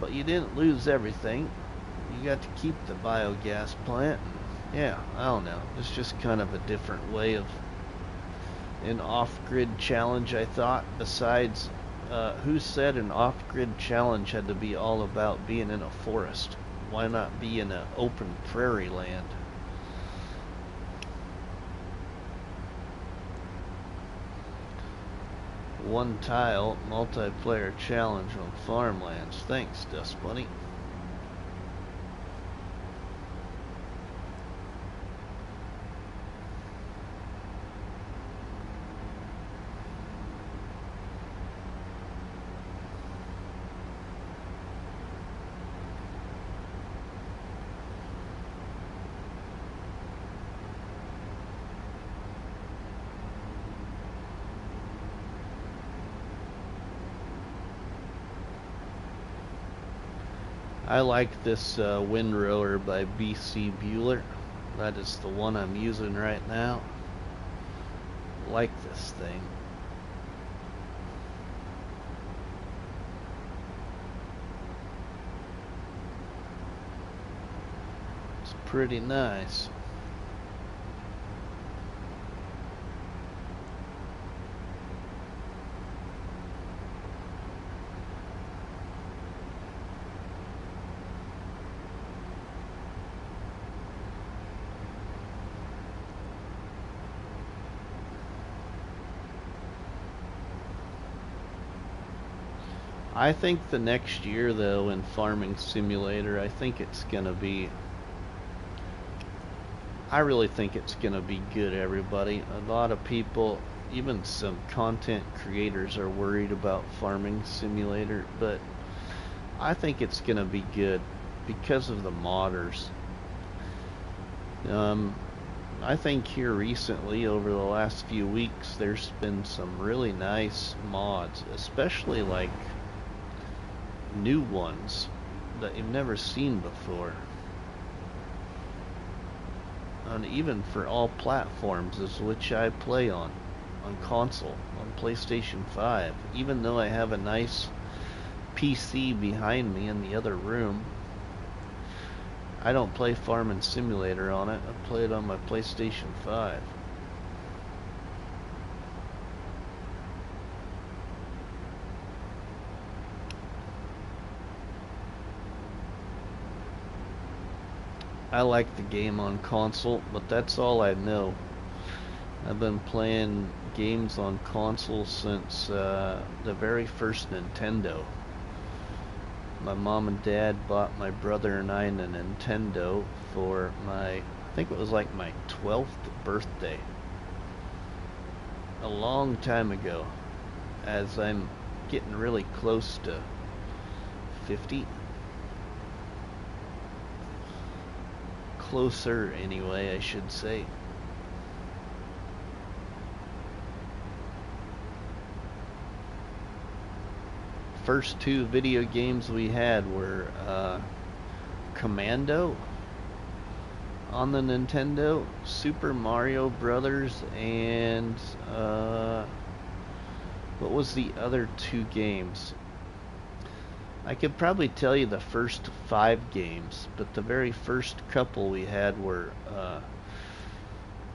A: But you didn't lose everything. You got to keep the biogas plant. Yeah, I don't know. It's just kind of a different way of an off-grid challenge, I thought. Besides, who said an off-grid challenge had to be all about being in a forest? Why not be in an open prairie land? One tile multiplayer challenge on farmlands. Thanks, Dust Bunny. I like this windrower by BC Bueller. That is the one I'm using right now. Like this thing. It's pretty nice. I think the next year, though, in Farming Simulator, I really think it's gonna be good, everybody. A lot of people, even some content creators, are worried about Farming Simulator, but I think it's gonna be good because of the modders. I think here recently, over the last few weeks, there's been some really nice mods, especially like new ones that you've never seen before, and even for all platforms, is which I play on console, on PlayStation 5. Even though I have a nice PC behind me in the other room, I don't play Farming Simulator on it. I play it on my PlayStation 5. I like the game on console, but that's all I know. I've been playing games on console since the very first Nintendo. My mom and dad bought my brother and I a Nintendo for I think it was like my 12th birthday. A long time ago, as I'm getting really close to 50. Closer, anyway, I should say. First two video games we had were Commando on the Nintendo, Super Mario Brothers, and what was the other two games? I could probably tell you the first 5 games, but the very first couple we had were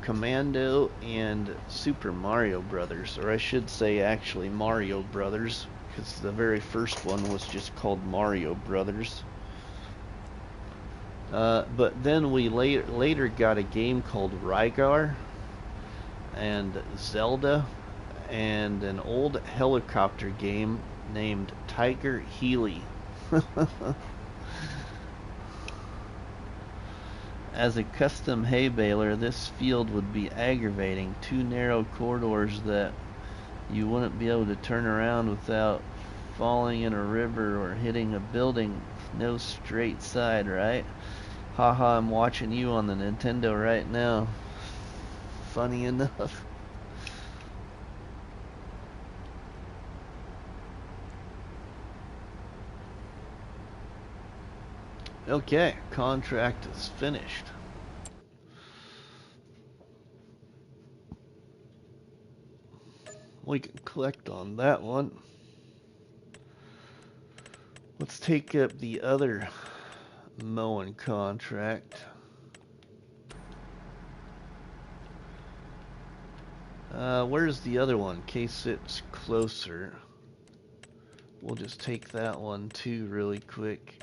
A: Commando and Super Mario Brothers, or I should say actually Mario Brothers, because the very first one was just called Mario Brothers. But then we later got a game called Rygar and Zelda and an old helicopter game named Tiger Healy.
B: As a custom hay baler, this field would be aggravating. Two narrow corridors that you wouldn't be able to turn around without falling in a river or hitting a building. No straight side, right? Haha, I'm watching you on the Nintendo right now. Funny enough. Okay, contract is finished. We can collect on that one. Let's take up the other mowing contract. Where's the other one? In case it's closer. We'll just take that one too really quick.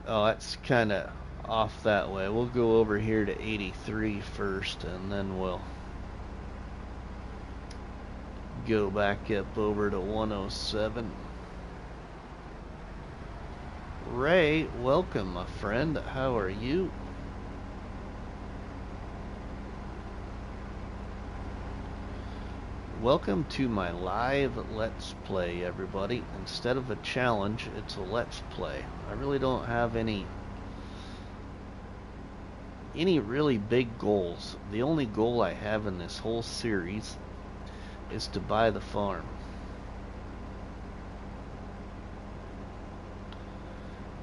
B: Oh, that's kind of off that way. We'll go over here to 83 first, and then we'll go back up over to 107. Ray, welcome, my friend. How are you? Welcome to my live Let's Play, everybody. Instead of a challenge, it's a Let's Play. I really don't have any really big goals. The only goal I have in this whole series is to buy the farm.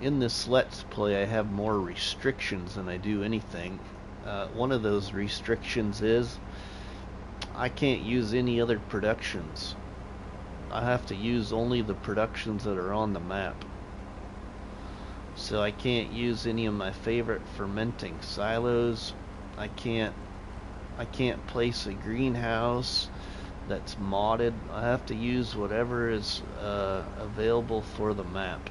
B: In this Let's Play, I have more restrictions than I do anything. One of those restrictions is I can't use any other productions. I have to use only the productions that are on the map. So I can't use any of my favorite fermenting silos. I can't place a greenhouse that's modded. I have to use whatever is available for the map.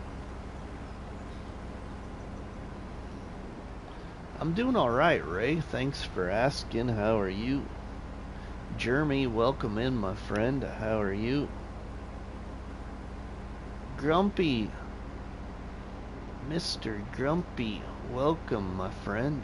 B: I'm doing alright, Ray. Thanks for asking. How are you? Jeremy, welcome in, my friend. How are you? Grumpy, Mr. Grumpy, welcome, my friend.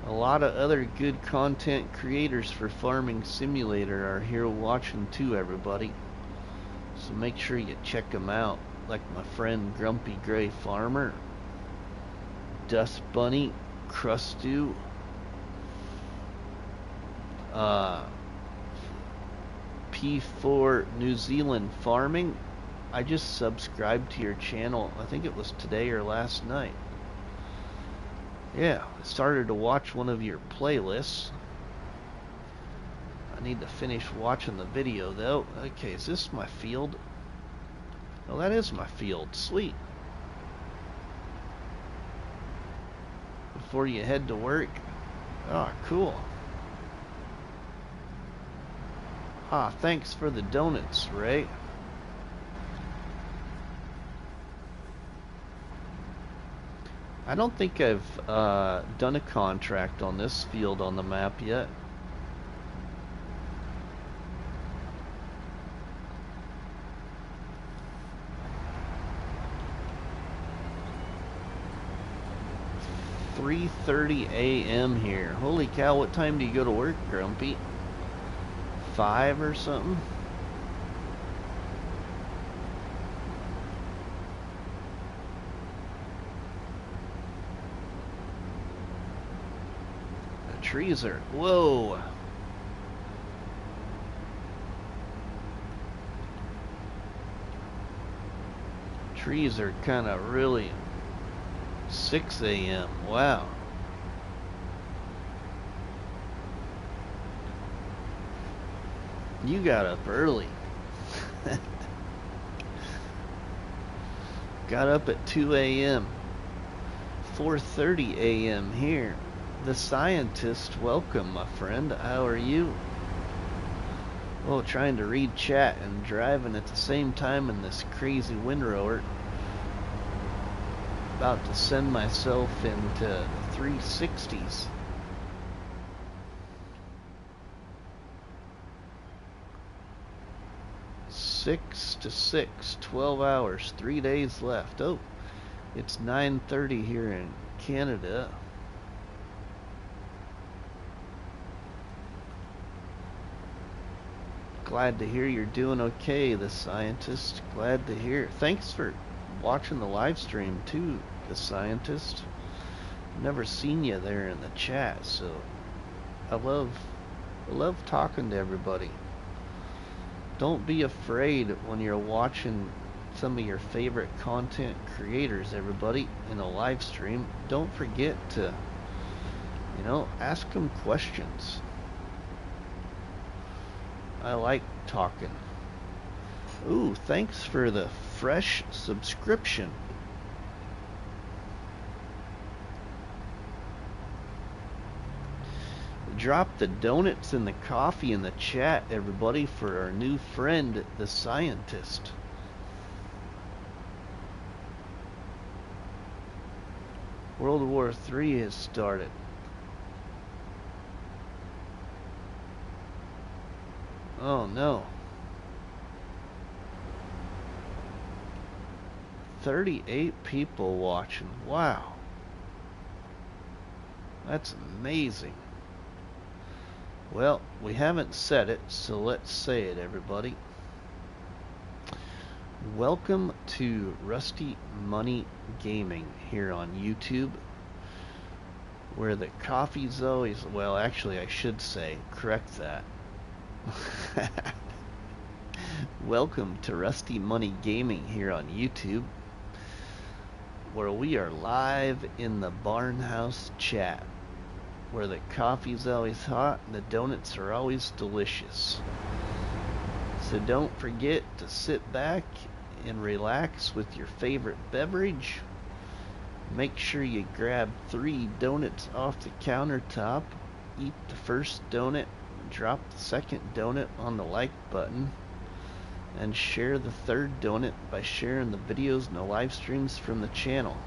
B: A lot of other good content creators for Farming Simulator are here watching too, everybody. So make sure you check them out, like my friend Grumpy Gray Farmer, Dust Bunny, Crustu, P4 New Zealand Farming. I just subscribed to your channel. I think it was today or last night. Yeah, I started to watch one of your playlists. I need to finish watching the video though. Okay, is this my field? Oh, that is my field. Sweet. Before you head to work. Ah, cool. Ah, thanks for the donuts, Ray. I don't think I've done a contract on this field on the map yet. .30 a.m. here. Holy cow, what time do you go to work, Grumpy? 5 or something? The trees are... Whoa! Trees are kind of really... 6 a.m. Wow. You got up early. Got up at 2 a.m. 4:30 a.m. here. The Scientist, welcome, my friend. How are you? Oh, trying to read chat and driving at the same time in this crazy windrower. About to send myself into 360s. 6 to 6, 12 hours, 3 days left. Oh, it's 9:30 here in Canada. Glad to hear you're doing okay, the scientist. Glad to hear. Thanks for watching the live stream too, the scientist. Never seen you there in the chat, so I love talking to everybody. Don't be afraid when you're watching some of your favorite content creators, everybody, in a live stream. Don't forget to, ask them questions. I like talking. Ooh, thanks for the fresh subscription. Drop the donuts and the coffee in the chat, everybody, for our new friend, the scientist. World War III has started. Oh no. 38 people watching. Wow. That's amazing. Well, we haven't said it, so let's say it, everybody. Welcome to RustyMoney Gaming here on YouTube, where the coffee's always, well, actually I should say, correct that. Welcome to RustyMoney Gaming here on YouTube, where we are live in the Barnhouse chat, where the coffee's always hot and the donuts are always delicious. So don't forget to sit back and relax with your favorite beverage. Make sure you grab 3 donuts off the countertop, eat the first donut, drop the second donut on the like button, and share the third donut by sharing the videos and the live streams from the channel.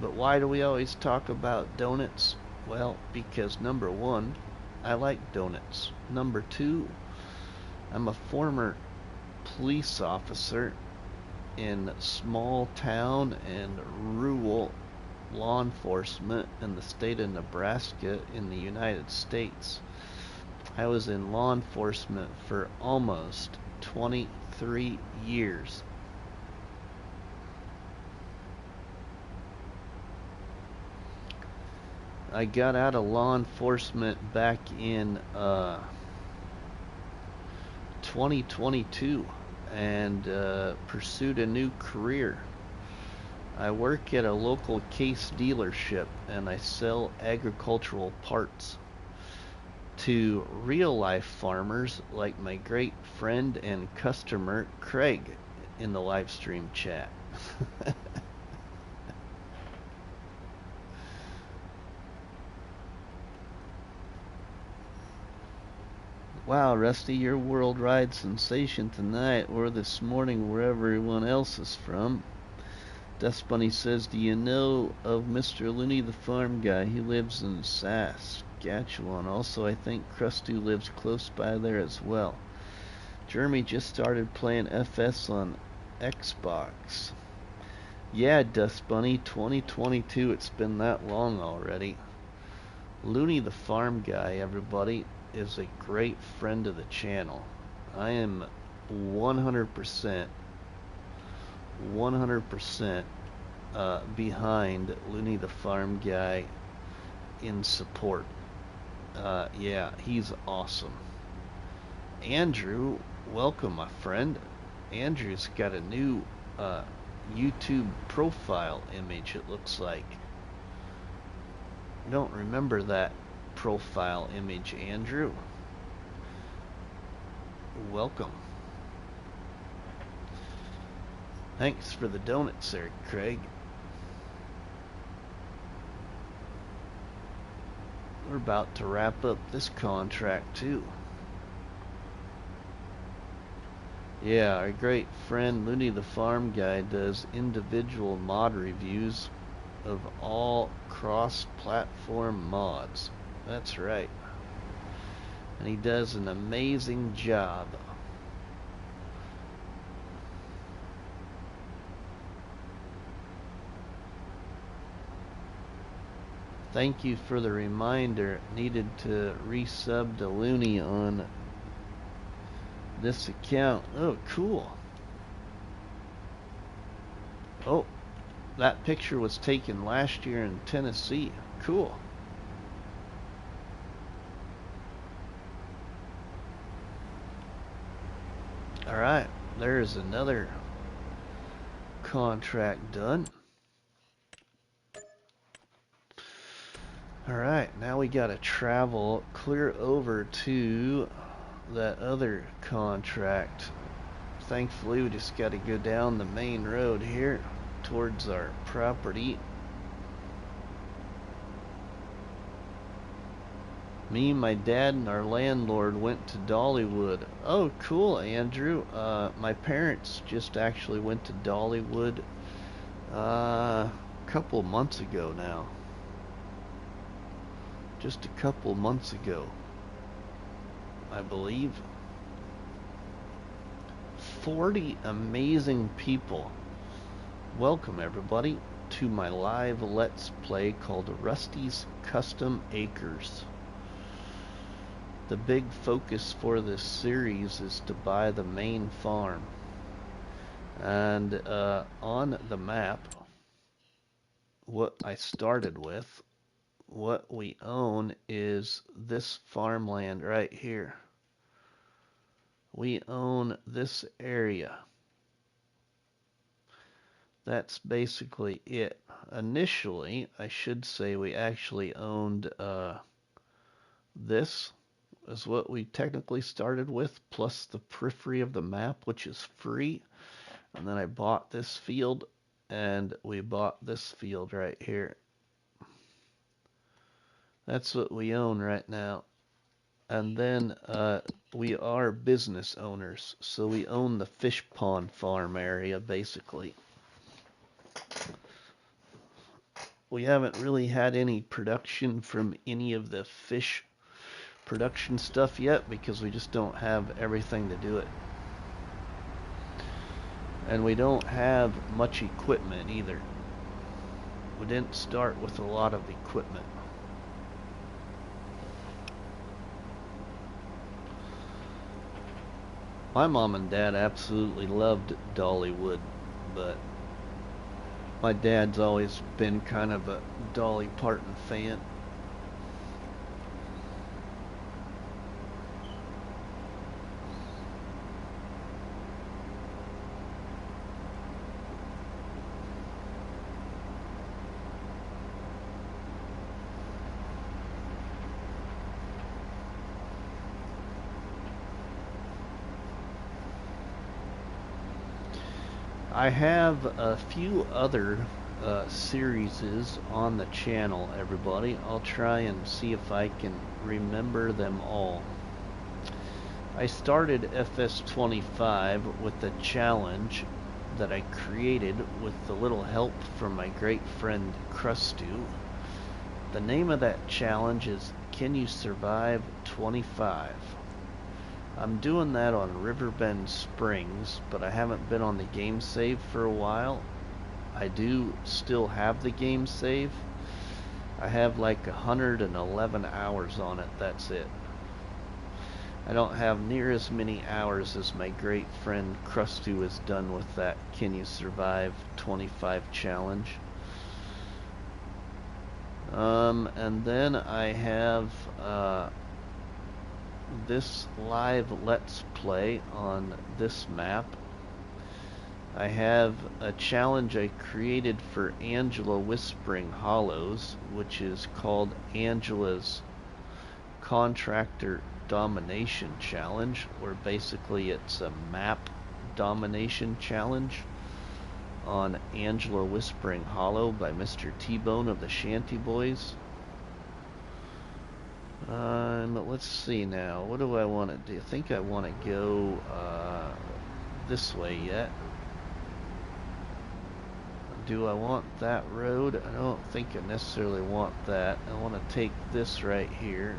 B: But why do we always talk about donuts? Well, because number 1, I like donuts. Number 2, I'm a former police officer in small town and rural law enforcement in the state of Nebraska in the United States. I was in law enforcement for almost 23 years. I got out of law enforcement back in 2022 and pursued a new career. I work at a local case dealership and I sell agricultural parts to real life farmers like my great friend and customer Craig in the live stream chat. Wow, Rusty, your worldwide sensation tonight or this morning, wherever everyone else is from. Dust Bunny says, do you know of Mr. Looney the farm guy? He lives in Saskatchewan. Also, I think Krusty lives close by there as well. Jeremy just started playing FS on Xbox. Yeah, Dust Bunny, 2022. It's been that long already. Looney the farm guy, everybody, is a great friend of the channel. I am 100% behind Looney the farm guy in support. Yeah, he's awesome. Andrew, welcome, my friend. Andrew's got a new YouTube profile image, it looks like. I don't remember that profile image, Andrew. Welcome. Thanks for the donuts there, Craig. We're about to wrap up this contract too. Yeah, our great friend Looney the Farm Guy does individual mod reviews of all cross-platform mods. That's right. and he does an amazing job. Thank you for the reminder. Needed to resub to Looney on this account. Oh, cool. Oh, that picture was taken last year in Tennessee. Cool. Alright, there's another contract done. Alright, now we gotta travel clear over to that other contract. Thankfully, we just gotta go down the main road here towards our property. Me, my dad, and our landlord went to Dollywood. Oh, cool, Andrew. My parents just actually went to Dollywood a couple months ago now. Just a couple months ago, I believe. 40 amazing people. Welcome, everybody, to my live Let's Play called Rusty's Custom Acres. The big focus for this series is to buy the main farm. And on the map, what I started with, what we own is this farmland right here. We own this area. That's basically it. Initially, I should say we actually owned this is what we technically started with, plus the periphery of the map, which is free. And then I bought this field, and we bought this field right here. That's what we own right now. And then we are business owners, so we own the fish pond farm area, basically. We haven't really had any production from any of the fish production stuff yet because we just don't have everything to do it. And we don't have much equipment either. We didn't start with a lot of equipment. My mom and dad absolutely loved Dollywood, but my dad's always been kind of a Dolly Parton fan. I have a few other series on the channel, everybody. I'll try and see if I can remember them all. I started FS25 with a challenge that I created with the little help from my great friend Crustu. The name of that challenge is Can You Survive 25? I'm doing that on Riverbend Springs, but I haven't been on the game save for a while. I do still have the game save. I have like 111 hours on it, that's it. I don't have near as many hours as my great friend Crustu has done with that Can You Survive 25 challenge. And then I have this live Let's Play on this map. I have a challenge I created for Angela Whispering Hollows, which is called Angela's Contractor Domination Challenge, where basically it's a map domination challenge on Angela Whispering Hollow by Mr. T-Bone of the Shanty Boys. But let's see now. What do I want to do? I think I want to go this way yet. Do I want that road? I don't think I necessarily want that. I want to take this right here.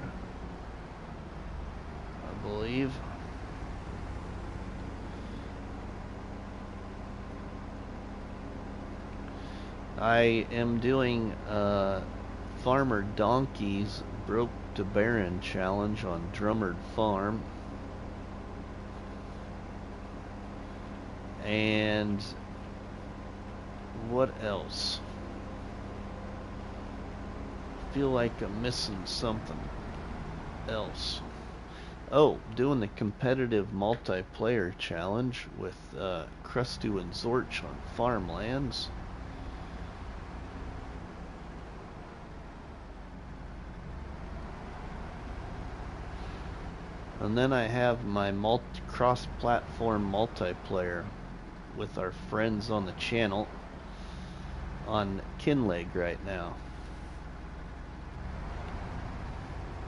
B: I am doing Farmer Donkey's Broke to Barren challenge on Drummond Farm. And what else? I feel like I'm missing something else. Oh, doing the competitive multiplayer challenge with Crustu and Zorch on Farmlands. And then I have my cross-platform multiplayer with our friends on the channel on Kinleg right now.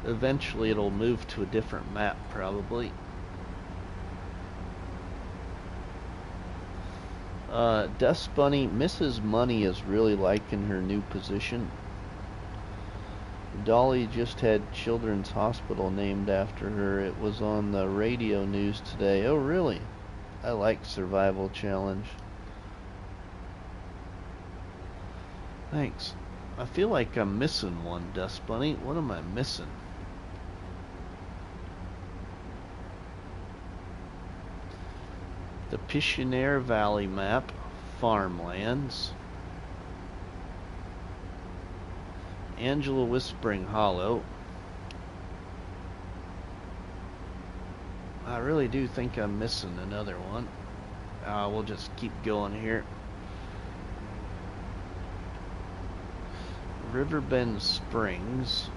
B: Eventually it'll move to a different map probably. Dust Bunny, Mrs. Money is really liking her new position. Dolly just had Children's Hospital named after her. It was on the radio news today. Oh really? I like Survival Challenge. Thanks. I feel like I'm missing one, Dust Bunny. What am I missing? The Pichonnière Valley map, Farmlands. Angela Whispering Hollow. I really do think I'm missing another one. We'll just keep going here. Riverbend Springs.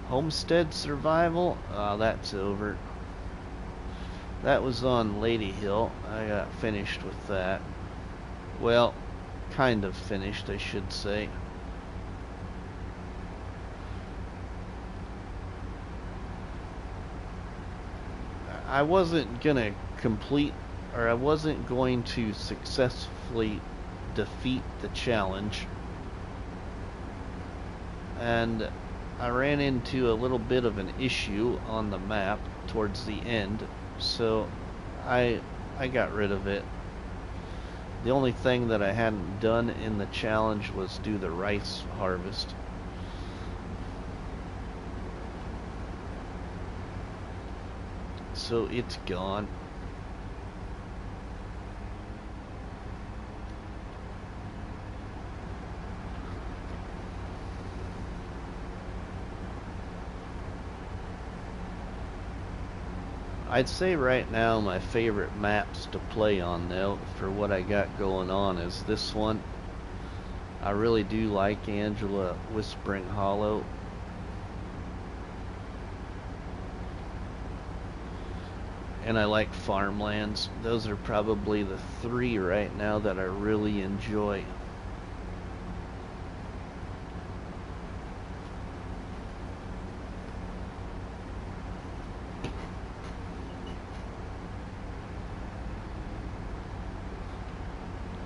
B: Homestead Survival. That's over. That was on Lady Hill. I got finished with that. Well, kind of finished, I should say. I wasn't gonna complete, or I wasn't going to successfully defeat the challenge, and I ran into a little bit of an issue on the map towards the end, so I got rid of it. The only thing that I hadn't done in the challenge was do the rice harvest. So it's gone. I'd say right now my favorite maps to play on though for what I got going on is this one. I really do like Angela Whispering Hollow. And I like Farmlands. Those are probably the three right now that I really enjoy.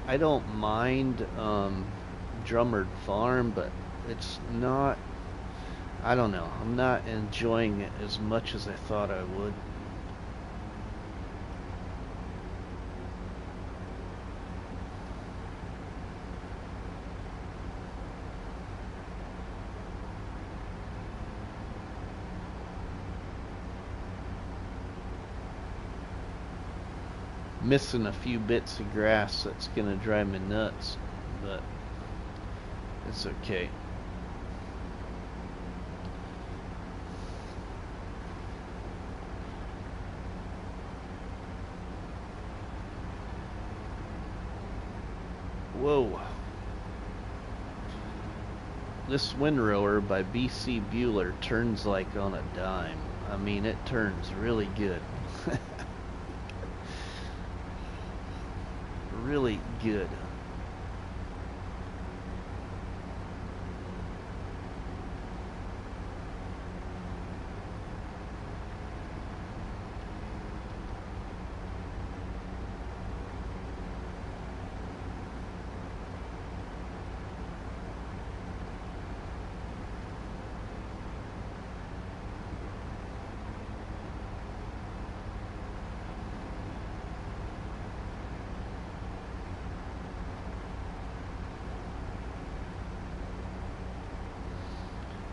B: I don't mind Drummond Farm, but it's not, I don't know, I'm not enjoying it as much as I thought I would. Missing a few bits of grass that's gonna drive me nuts, but it's okay. Whoa. This windrower by BC Bueller turns like on a dime. I mean, it turns really good. Really good.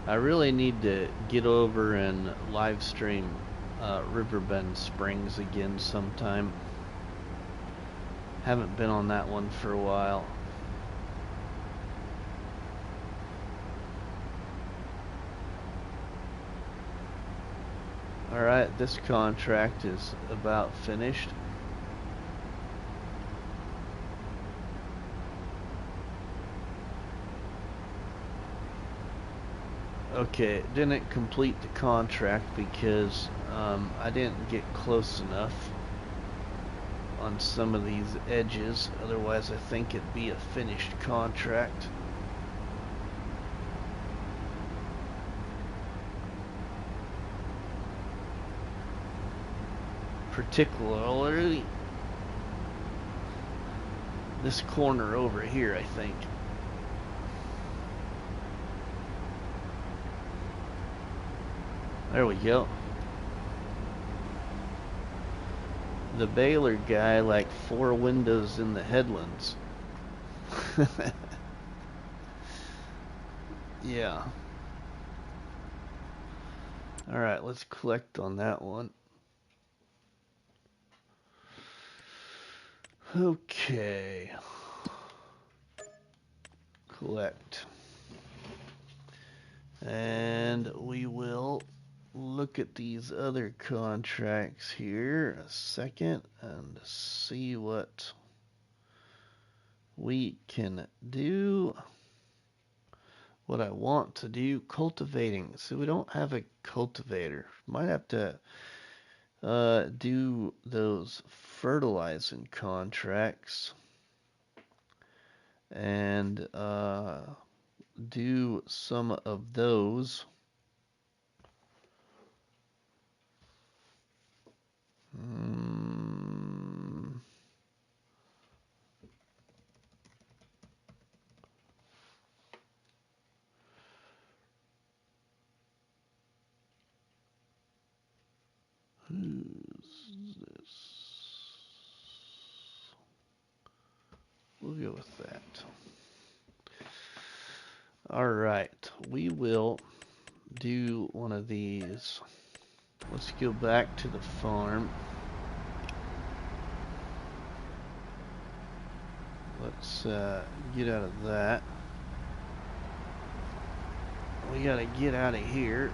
B: I really need to get over and live stream Riverbend Springs again sometime. Haven't been on that one for a while. Alright, this contract is about finished. Okay, didn't complete the contract because I didn't get close enough on some of these edges. Otherwise, I think it'd be a finished contract. Particularly this corner over here, I think. There we go. The baler guy like 4 windows in the headlands. Yeah. Alright, let's collect on that one. Okay. Collect. And we will look at these other contracts here a second and see what we can do. What I want to do, cultivating. So we don't have a cultivator. Might have to do those fertilizing contracts and do some of those. Who's this? We'll go with that. Alright, we will do one of these. Let's go back to the farm. Let's get out of that. We gotta get out of here.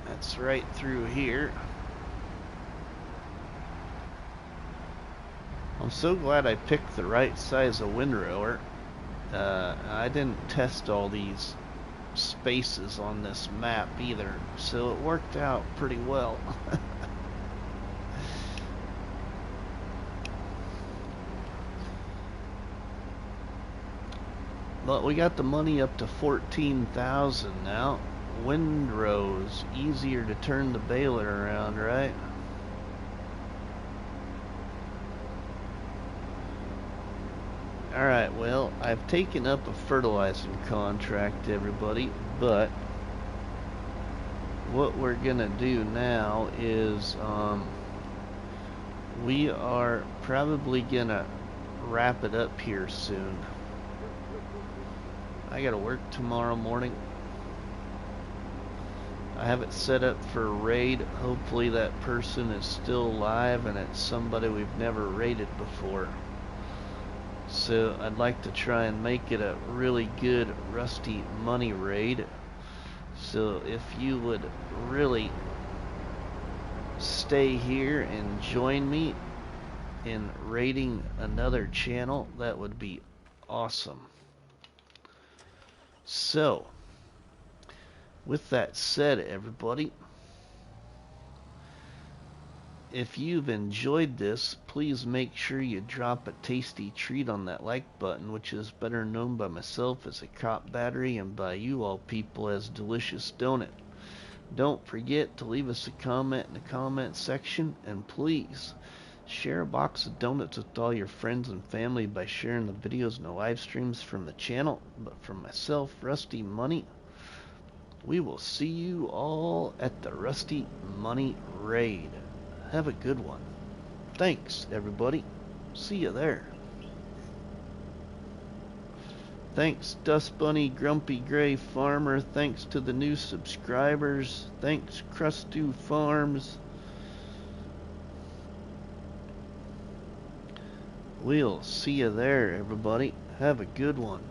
B: That's right through here. I'm so glad I picked the right size of windrower. I didn't test all these spaces on this map either, so it worked out pretty well. But we got the money up to 14,000 now. Windrows, easier to turn the baler around, right? Alright, well, I've taken up a fertilizing contract, everybody, but what we're gonna do now is we are probably gonna wrap it up here soon. I gotta work tomorrow morning. I have it set up for a raid. Hopefully that person is still alive and it's somebody we've never raided before. So I'd like to try and make it a really good Rusty Money raid. So if you would really stay here and join me in raiding another channel, that would be awesome. So with that said, everybody, if you've enjoyed this, please make sure you drop a tasty treat on that like button, which is better known by myself as a cop battery and by you all people as delicious donut. Don't forget to leave us a comment in the comment section, and please share a box of donuts with all your friends and family by sharing the videos and the live streams from the channel. But from myself, Rusty Money, we will see you all at the Rusty Money Raid. Have a good one. Thanks, everybody. See you there. Thanks Dust Bunny, Grumpy Gray Farmer. Thanks to the new subscribers. Thanks Crustu Farms. We'll see you there, everybody. Have a good one.